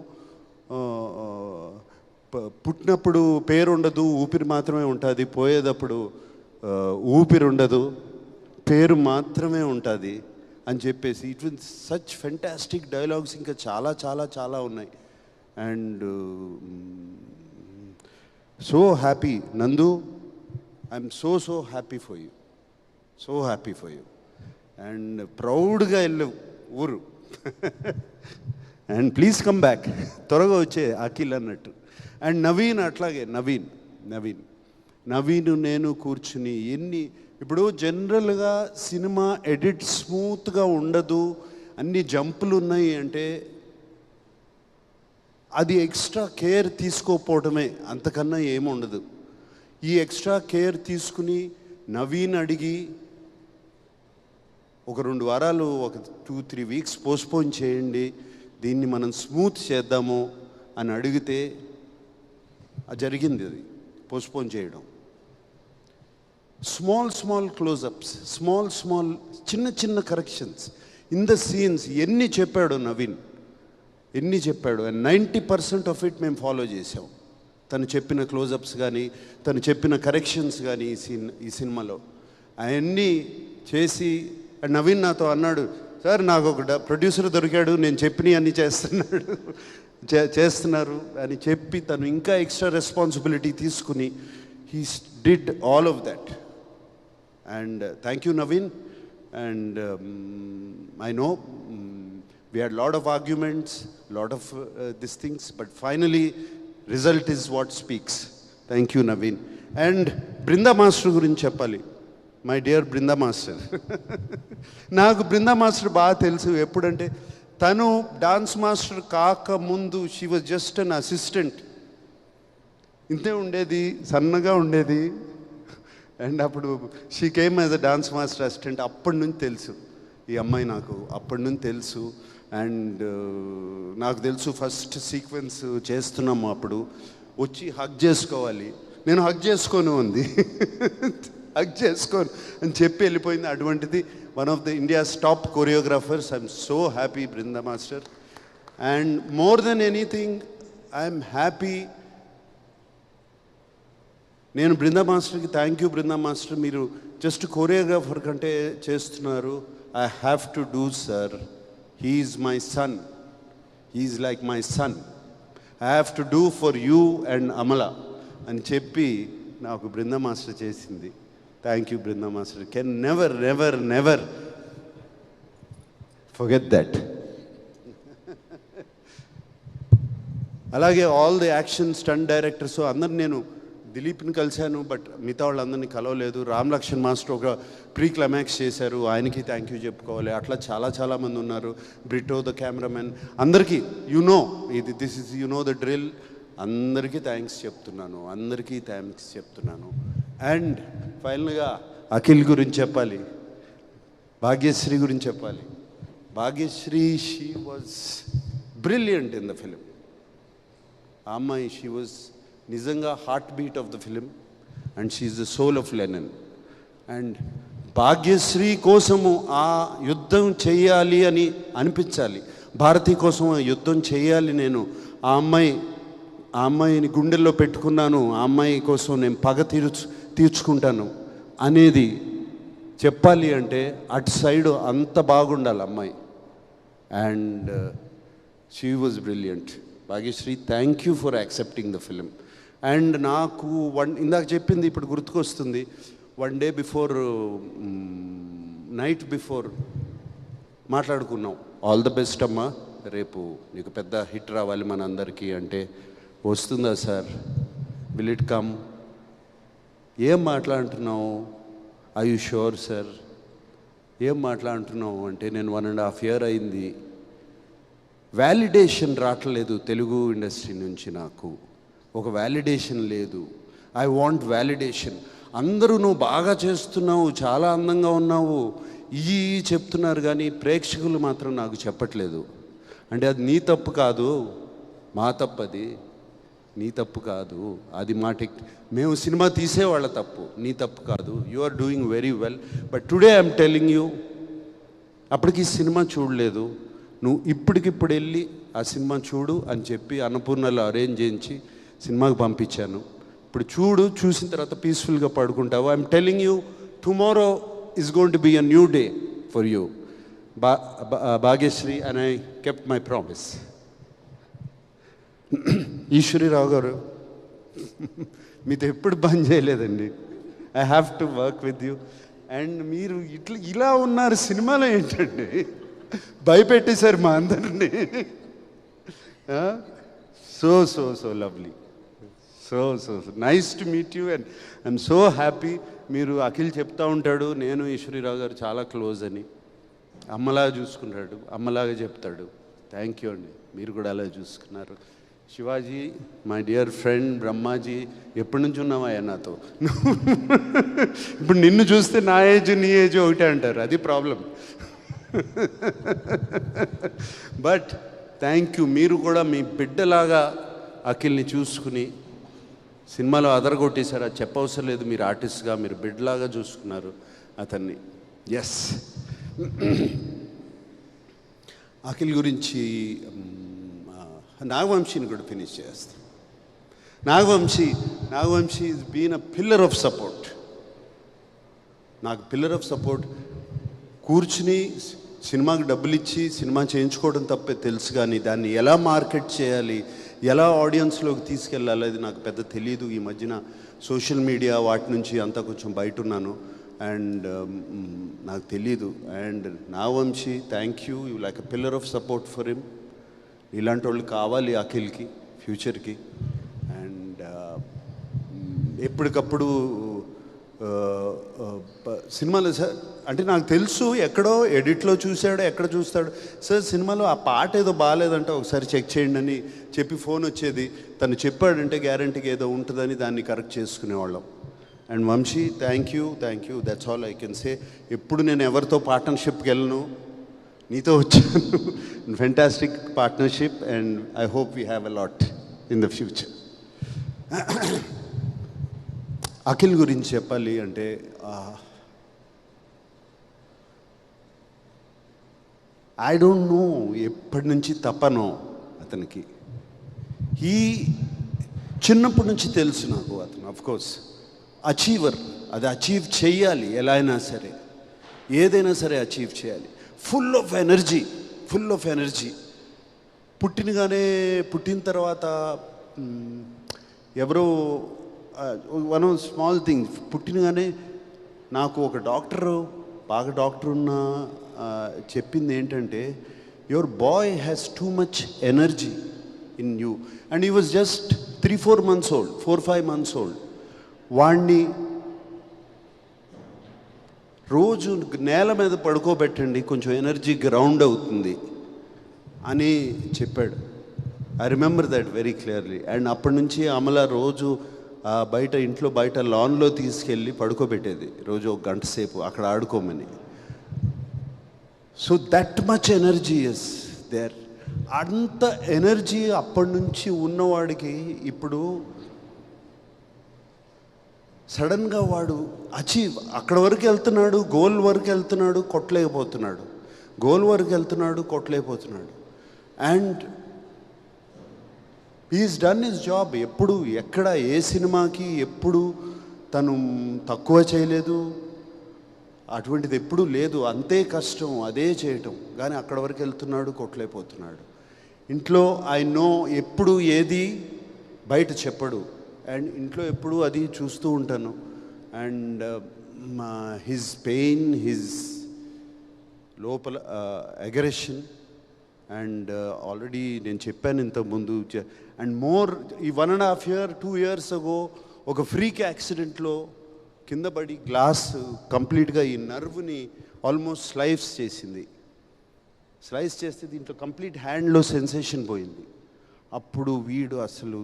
పుట్టినప్పుడు పేరు ఉండదు, ఊపిరి మాత్రమే ఉంటుంది. పోయేటప్పుడు ఊపిరి ఉండదు, పేరు మాత్రమే ఉంటుంది అని చెప్పేసి it will such fantastic dialogues. ఇంకా చాలా చాలా చాలా ఉన్నాయి. అండ్ సో హ్యాపీ నందు, I'm so happy for you, so happy for you. And ప్రౌడ్గా వెళ్ళవు ఊరు. అండ్ ప్లీజ్ కమ్ బ్యాక్, త్వరగా వచ్చే అఖిల్ అన్నట్టు. అండ్ నవీన్ అట్లాగే, నవీన్ నేను కూర్చుని ఇప్పుడు జనరల్గా సినిమా ఎడిట్ స్మూత్గా ఉండదు, అన్ని జంపులు ఉన్నాయి అంటే అది ఎక్స్ట్రా కేర్ తీసుకోకపోవడమే, అంతకన్నా ఏముండదు. ఈ ఎక్స్ట్రా కేర్ తీసుకుని నవీన్ అడిగి ఒక 2 వారాలు, ఒక 2-3 వీక్స్ పోస్ట్పోన్ చేయండి, దీన్ని మనం స్మూత్ చేద్దాము అని అడిగితే జరిగింది. అది పోస్ట్పోన్ చేయడం. స్మాల్ క్లోజప్స్, స్మాల్ చిన్న కరెక్షన్స్ ఇన్ ద సీన్స్. ఎన్ని చెప్పాడు నవీన్, ఎన్ని చెప్పాడు. అండ్ 90% ఆఫ్ ఇట్ మేము ఫాలో చేసాం. తను చెప్పిన క్లోజప్స్ కానీ, తను చెప్పిన కరెక్షన్స్ కానీ ఈ సినిమాలో అవన్నీ చేసి. అండ్ నవీన్ నాతో అన్నాడు, సార్ నాకు ఒక ప్రొడ్యూసర్ దొరికాడు, నేను చెప్పినవి అన్నీ చేస్తున్నారు అని చెప్పి తను ఇంకా ఎక్స్ట్రా రెస్పాన్సిబిలిటీ తీసుకుని he did all of that. And thank you, Naveen. And I know we had a lot of arguments, lot of these things, but finally, result is what speaks. Thank you, Naveen. And Brinda Master గురించి చెప్పాలి. My dear Brinda master. నాకు బృందా మాస్టర్ బాగా తెలుసు. ఎప్పుడంటే తను డాన్స్ మాస్టర్ కాకముందు she was just an assistant. ఇంతే ఉండేది, సన్నగా ఉండేది. అండ్ అప్పుడు she came as a dance master assistant. అప్పటి నుంచి తెలుసు ఈ అమ్మాయి నాకు, అప్పటి నుంచి తెలుసు. అండ్ నాకు తెలుసు ఫస్ట్ సీక్వెన్స్ చేస్తున్నాము అప్పుడు వచ్చి హగ్ చేసుకోవాలి. నేను హగ్ చేసుకోను ఉంది, హగ్ చేసుకోను అని చెప్పి వెళ్ళిపోయింది. అటువంటిది one of the India's top choreographers. I'm so happy Brinda master. And more than anything I'm happy. నేను బృందా మాస్టర్కి థ్యాంక్ యూ బృందా మాస్టర్. మీరు జస్ట్ కొరియోగ్రాఫర్ కంటే చేస్తున్నారు. I have to do sir. He is my son, he is like my son. I have to do for you and Amala అని చెప్పి నాకు బృందా మాస్టర్ చేసింది. Thank you Brinda master. Can never never never forget that. అలాగే all the action stunt directors అందరు, నేను దిలీప్ని కలిశాను బట్ మిగతా వాళ్ళందరినీ కలవలేదు. రామ్ లక్ష్మణ్ మాస్టర్ ఒక ప్రీ క్లైమాక్స్ చేశారు, ఆయనకి థ్యాంక్ యూ చెప్పుకోవాలి. అట్లా చాలామంది ఉన్నారు. బ్రిటో ద కెమెరామెన్, అందరికీ దిస్ ఇస్ ద డ్రిల్. అందరికీ థ్యాంక్స్ చెప్తున్నాను. అండ్ ఫైనల్గా అఖిల్ గురించి చెప్పాలి, భాగ్యశ్రీ గురించి చెప్పాలి. Bhagyashree, she was brilliant in the film. ఆ అమ్మాయి, షీ వాజ్ నిజంగా heartbeat of the film and she is the soul of Lenin. And Bhagyashree కోసము ఆ యుద్ధం చేయాలి అని అనిపించాలి, భారతి కోసం ఆ యుద్ధం చేయాలి. నేను ఆ అమ్మాయిని గుండెల్లో పెట్టుకున్నాను, ఆ అమ్మాయి కోసం నేను పగ తీర్చుకుంటాను అనేది చెప్పాలి అంటే అటు సైడ్ అంత బాగుండాలి అమ్మాయి. And she was brilliant. Bhagyashree, thank you for accepting the film. And నాకు ఇందాక చెప్పింది ఇప్పుడు గుర్తుకొస్తుంది. One day before, night before మాట్లాడుకున్నాం, ఆల్ ద బెస్ట్ అమ్మా, రేపు నీకు పెద్ద హిట్ రావాలి మన అందరికీ అంటే, వస్తుందా సార్, విల్ ఇట్ కమ్, ఏం మాట్లాడుతున్నావు, ఐ యు షూర్ సార్, ఏం మాట్లాడుతున్నావు అంటే, నేను 1.5 years అయింది, వ్యాలిడేషన్ రావట్లేదు తెలుగు ఇండస్ట్రీ నుంచి, నాకు ఒక వ్యాలిడేషన్ లేదు. I want validation. అందరూ నువ్వు బాగా చేస్తున్నావు, చాలా అందంగా ఉన్నావు, ఈ చెప్తున్నారు కానీ ప్రేక్షకులు మాత్రం నాకు చెప్పట్లేదు. అంటే అది నీ తప్పు కాదు, మా తప్పు, అది నీ తప్పు కాదు, అది మా మేము సినిమా తీసేవాళ్ళ తప్పు, నీ తప్పు కాదు. You are doing very well. But today I'm telling you, అప్పటికి సినిమా చూడలేదు, నువ్వు ఇప్పటికిప్పుడు వెళ్ళి ఆ సినిమా చూడు అని చెప్పి అన్నపూర్ణలో అరేంజ్ చేయించి సినిమాకి పంపించాను. ఇప్పుడు చూడు, చూసిన తర్వాత పీస్ఫుల్గా పడుకుంటావు. I'm telling you, tomorrow is going to be a new day for you. Bhagyashree, and I kept my promise. Eshwari Rao గారు, మీతో ఎప్పుడు బంద్ చేయలేదండి. I have to work with you. And మీరు ఇలా ఉన్నారు సినిమాలో ఏంటండి, భయపెట్టేశారు మా అందరినీ. So so so lovely, so so nice to meet you. And I'm so happy. మీరు అఖిల్ చెప్తా ఉంటాడు, నేను ఈశ్వరీరావు గారు చాలా క్లోజ్ అని, అమ్మలాగా చూసుకుంటాడు, అమ్మలాగా చెప్తాడు. థ్యాంక్ యూ అండి, మీరు కూడా అలా చూసుకున్నారు. Shivaji, my dear friend, Brahmaji, ఎప్పటి నుంచి ఉన్నావయ్యా నాతో? ఇప్పుడు నిన్ను చూస్తే నా ఏజ్ నీ ఏజ్ ఒకటే అంటారు, అది ప్రాబ్లం. బట్ థ్యాంక్ యూ, మీరు కూడా మీ బిడ్డలాగా అఖిల్ని చూసుకుని సినిమాలో అదరగొట్టేశారు. అది చెప్పవసరం లేదు, మీరు ఆర్టిస్ట్గా మీరు బిడ్డలాగా చూసుకున్నారు అతన్ని. ఎస్, అఖిల్ గురించి నాగవంశీని కూడా ఫినిష్ చేస్తాం. Nagavamsi is been a pillar of support. నాకు పిల్లర్ ఆఫ్ సపోర్ట్. కూర్చుని సినిమాకి డబ్బులు ఇచ్చి సినిమా చేయించుకోవడం తప్పే తెలుసు, కానీ దాన్ని ఎలా మార్కెట్ చేయాలి, ఎలా ఆడియన్స్లోకి తీసుకెళ్ళాలి అది నాకు పెద్ద తెలియదు. ఈ మధ్యన సోషల్ మీడియా వాటి నుంచి అంతా కొంచెం బయట ఉన్నాను అండ్ నాకు తెలీదు. And Nagavamsi, thank you like a pillar of support for him. ఇలాంటి వాళ్ళు కావాలి అఖిల్కి ఫ్యూచర్కి. అండ్ ఎప్పటికప్పుడు సినిమాలో సార్ అంటే నాకు తెలుసు ఎక్కడో ఎడిట్లో చూశాడో ఎక్కడ చూస్తాడు, సార్ సినిమాలో ఆ పాట ఏదో బాగాలేదంటే ఒకసారి చెక్ చేయండి అని చెప్పి ఫోన్ వచ్చేది. తను చెప్పాడంటే గ్యారంటీగా ఏదో ఉంటుందని దాన్ని కరెక్ట్ చేసుకునేవాళ్ళం. And Vamsi, thank you, that's all I can say. ఎప్పుడు నేను ఎవరితో పార్ట్నర్షిప్కి వెళ్ళను, నీతో వచ్చాను. Fantastic partnership and I hope we have a lot in the future. Akhil గురించి చెప్పాలి అంటే ఐ డోంట్ నో ఎప్పటి నుంచి తపనో అతనికి. చిన్నప్పటి నుంచి తెలుసు నాకు అతను అఫ్కోర్స్ అచీవర్. అది అచీవ్ చేయాలి, ఎలా అయినా సరే ఏదైనా సరే అచీవ్ చేయాలి. Full of energy. పుట్టిన తర్వాత ఎవరో వన్ స్మాల్ థింగ్, పుట్టినగానే నాకు ఒక డాక్టర్ ఉన్న చెప్పింది ఏంటంటే, your boy has too much energy in you. And he was just 3-4 months old, 4-5 months old. వాణ్ణి రోజు నేల మీద పడుకోబెట్టండి, కొంచెం ఎనర్జీ గ్రౌండ్ అవుతుంది అని చెప్పాడు. I remember that very clearly. And అప్పటి నుంచి అమల రోజు ఇంట్లో బయట లాన్లో తీసుకెళ్ళి పడుకోబెట్టేది రోజు 1 గంట సేపు అక్కడ ఆడుకోమని. So that much energy is there. అంత ఎనర్జీ అప్పటి నుంచి ఉన్నవాడికి ఇప్పుడు సడన్గా వాడు అక్కడ వరకు వెళ్తున్నాడు, గోల్ వరకు వెళ్తున్నాడు, కొట్టలేకపోతున్నాడు. And he is done his job. ఎప్పుడు ఎక్కడ ఏ సినిమాకి ఎప్పుడు తను తక్కువ చేయలేదు, అటువంటిది ఎప్పుడూ లేదు. అంతే కష్టం, అదే చేయటం. కానీ అక్కడ వరకు వెళ్తున్నాడు, కొట్టలేకపోతున్నాడు. ఇంట్లో ఐ నో ఎప్పుడు ఏది బయట చెప్పడు, అండ్ ఇంట్లో ఎప్పుడు అది చూస్తూ ఉంటాను. అండ్ హిజ్ పెయిన్, హిజ్ లోపల అగ్రెషన్. అండ్ ఆల్రెడీ నేను చెప్పాను ఇంతకుముందు. అండ్ ఈ 1.5 year 2 years ago ఒక ఫ్రీక్ యాక్సిడెంట్లో కింద పడి గ్లాస్ కంప్లీట్గా ఈ నర్వ్ని ఆల్మోస్ట్ స్లైస్ చేస్తే దీంట్లో కంప్లీట్ హ్యాండ్లో సెన్సేషన్ పోయింది. అప్పుడు వీడు అసలు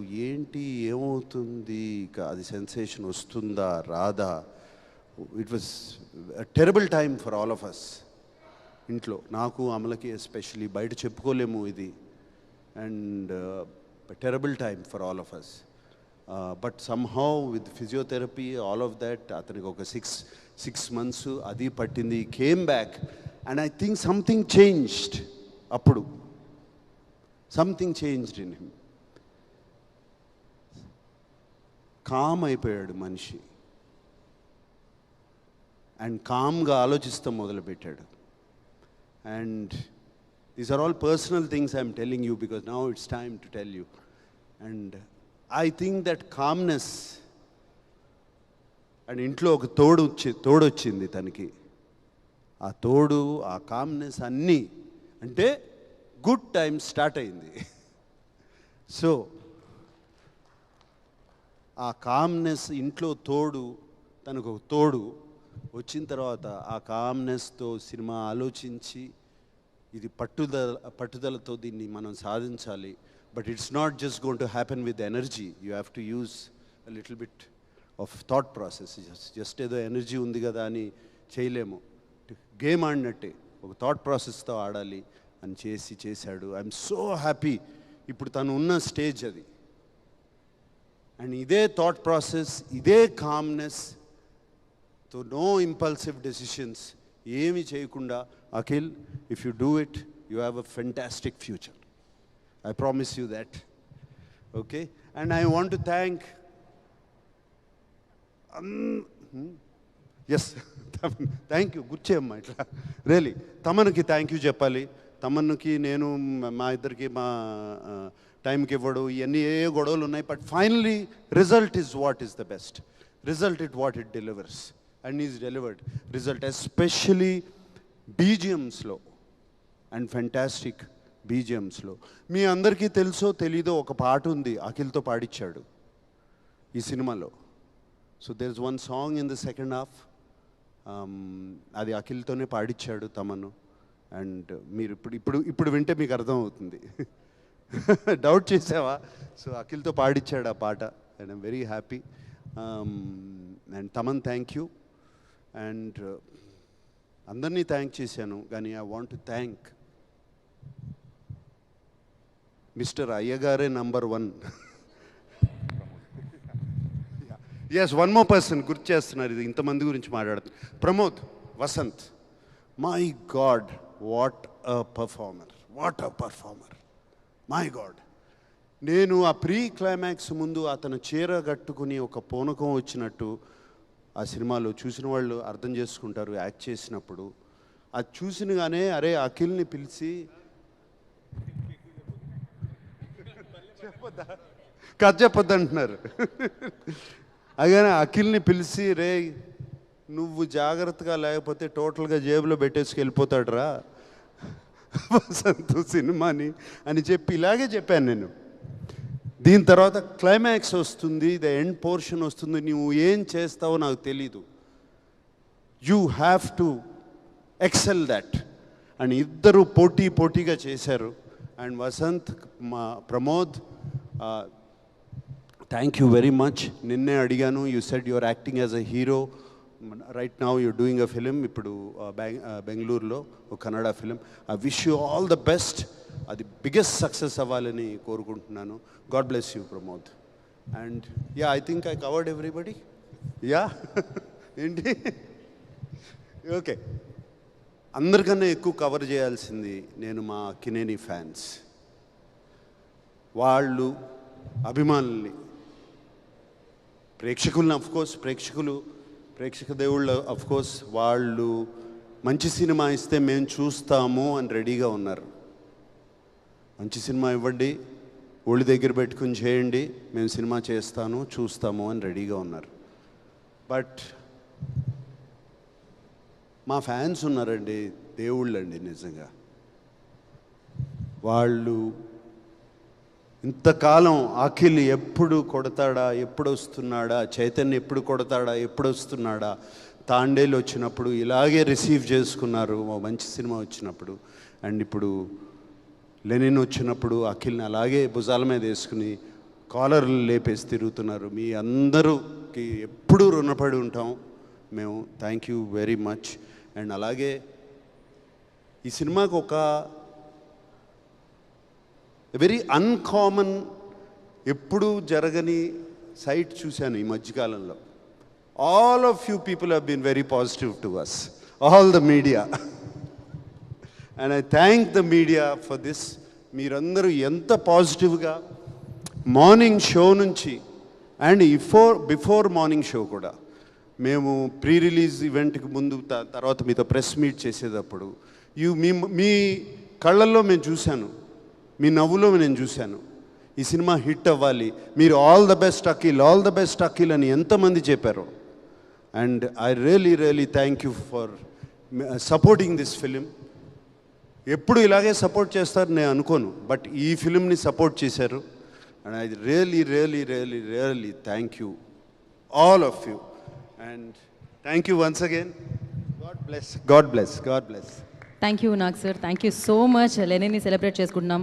ఏమవుతుంది, ఇక అది సెన్సేషన్ వస్తుందా రాదా. It was terrible time for all of us. ఇంట్లో నాకు అమలకి ఎస్పెషలీ బయట చెప్పుకోలేము ఇది. And terrible time for all of us. But somehow with physiotherapy all of that అతనికి ఒక 6 months అది పట్టింది. Came back and I think something changed. అప్పుడు something changed in him. Calm అయిపోయాడు మనిషి. అండ్ కామ్గా ఆలోచిస్తాం మొదలుపెట్టాడు. And these are all personal things I'm telling you because now it's time to tell you. And I think that calmness, and ఇంట్లో ఒక తోడొచ్చింది తనకి. ఆ కామ్నెస్ అన్నీ అంటే గుడ్ టైం స్టార్ట్ అయింది. సో ఆ కామ్నెస్ ఇంట్లో తనకు ఒక తోడు వచ్చిన తర్వాత ఆ కామ్నెస్తో సినిమా ఆలోచించి ఇది పట్టుదలతో దీన్ని మనం సాధించాలి. But it's not just going to happen with energy. You have to use a little bit of thought process. Just ఏదో ఎనర్జీ ఉంది కదా అని చేయలేము. గేమ్ ఆడినట్టే ఒక థాట్ ప్రాసెస్తో ఆడాలి అని చేశాడు. I'm so happy. ఇప్పుడు తను ఉన్న స్టేజ్ అది. అండ్ ఇదే థాట్ ప్రాసెస్, ఇదే కామ్నెస్, తో నో ఇంపల్సివ్ డెసిషన్స్ ఏమి చేయకుండా, Akhil, if you do it you have a fantastic future. I promise you that. Okay. And I want to thank thank you. గుర్చేయమ్మా ఇట్లా రియలీ. తమన్కి థ్యాంక్ యూ చెప్పాలి. తమన్కి నేను మా ఇద్దరికి టైంకి ఇవ్వడు, ఇవన్నీ ఏ గొడవలు ఉన్నాయి. But finally result is what is the best. Result it what it delivers and is delivered result, especially బీజిఎమ్స్లో అండ్ ఫెంటాస్టిక్ బీజిఎమ్స్లో. మీ అందరికీ తెలుసో తెలీదో ఒక పాట ఉంది, అఖిల్తో పాడిచ్చాడు ఈ సినిమాలో. So there is one song in the second half, అది అఖిల్తోనే పాడిచ్చాడు తమను. అండ్ మీరు ఇప్పుడు వింటే మీకు అర్థమవుతుంది. డౌట్ చేసావా? సో అఖిల్తో పాడిచ్చాడు ఆ పాట and I'm very happy. And Thaman thank you. And అందరినీ థ్యాంక్ చేశాను, కానీ I want to thank mister అయ్యగారే number 1. Yes, one more person గుర్తు చేస్తున్నారు, ఇది ఇంతమంది గురించి మాట్లాడుతున్నారు. Pramod Vasanth, my god, what a performer, what a performer, my god. నేను ఆ ప్రీ క్లైమాక్స్ ముందు అతను చీర కట్టుకుని ఒక పూనకం వచ్చినట్టు ఆ సినిమాలో చూసిన వాళ్ళు అర్థం చేసుకుంటారు. యాక్ట్ చేసినప్పుడు అది చూసినగానే అరే అఖిల్ని పిలిచి కథ చెప్పొద్దు అంటున్నారు. అలాగే అఖిల్ని పిలిచి, రే నువ్వు జాగ్రత్తగా లేకపోతే టోటల్గా జేబులో పెట్టేసుకు వెళ్ళిపోతాడు రా వసంత్ సినిమాని అని చెప్పి ఇలాగే చెప్పాను నేను. దీని తర్వాత క్లైమాక్స్ వస్తుంది, ద ఎండ్ పోర్షన్ వస్తుంది, నువ్వు ఏం చేస్తావో నాకు తెలీదు, you have to excel that అని ఇద్దరు పోటీగా చేశారు. అండ్ వసంత్, మా Pramod, thank you very much. నిన్నే అడిగాను, you said your acting as a hero, right now you're doing a film, ఇప్పుడు బెంగళూరులో ఒక Kannada film. I wish you all the best, అది బిగ్గెస్ట్ సక్సెస్ అవ్వాలని కోరుకుంటున్నాను. God bless you Pramod. And yeah, I think I covered everybody. Yeah ఏంటి, ఓకే. అందరికన్నా ఎక్కువ కవర్ చేయాల్సింది నేను మా కినేని ఫ్యాన్స్, వాళ్ళు అభిమానుల్ని, ప్రేక్షకుల్ని. అఫ్కోర్స్ ప్రేక్షక దేవుళ్ళు అఫ్కోర్స్ వాళ్ళు మంచి సినిమా ఇస్తే మేము చూస్తాము అని రెడీగా ఉన్నారు. మంచి సినిమా ఇవ్వండి, ఒళ్ళు దగ్గర పెట్టుకుని చేయండి, మేము సినిమా చూస్తాము అని రెడీగా ఉన్నారు. బట్ మా ఫ్యాన్స్ ఉన్నారండి, దేవుళ్ళండి నిజంగా. వాళ్ళు ఇంతకాలం అఖిల్ ఎప్పుడు కొడతాడా, ఎప్పుడు వస్తున్నాడా, చైతన్య ఎప్పుడు కొడతాడా, ఎప్పుడు వస్తున్నాడా, తాండేలు వచ్చినప్పుడు ఇలాగే రిసీవ్ చేసుకున్నారు మంచి సినిమా వచ్చినప్పుడు. అండ్ ఇప్పుడు లెనిన్ వచ్చినప్పుడు అఖిల్ని అలాగే భుజాల మీద వేసుకుని కాలర్లు లేపేసి తిరుగుతున్నారు. మీ అందరికి ఎప్పుడూ రుణపడి ఉంటాం మేము. Thank you very much. And అలాగే ఈ సినిమాకు ఒక వెరీ అన్కామన్, ఎప్పుడూ జరగని సైట్ చూశాను ఈ మధ్యకాలంలో. All of you people have been very positive to us, all the media. And I thank the media for this. మీరందరూ ఎంత పాజిటివ్గా మార్నింగ్ షో నుంచి అండ్ బిఫోర్ మార్నింగ్ షో కూడా, మేము ప్రీ రిలీజ్ ఈవెంట్కి ముందు తర్వాత మీతో ప్రెస్ మీట్ చేసేటప్పుడు మీ కళ్ళల్లో మేము చూశాను, మీ నవ్వులో నేను చూశాను ఈ సినిమా హిట్ అవ్వాలి, మీరు ఆల్ ద బెస్ట్ అఖిల్ అని ఎంతమంది చెప్పారు. And I really thank you for supporting this film. ఎప్పుడు ఇలాగే సపోర్ట్ చేస్తారు నేను అనుకోను, బట్ ఈ ఫిలింని సపోర్ట్ చేశారు. And I really thank you all of you. And thank you once again. God bless. Thank you Nag sir, thank you so much. లెనిన్ని సెలబ్రేట్ చేసుకుంటున్నాం.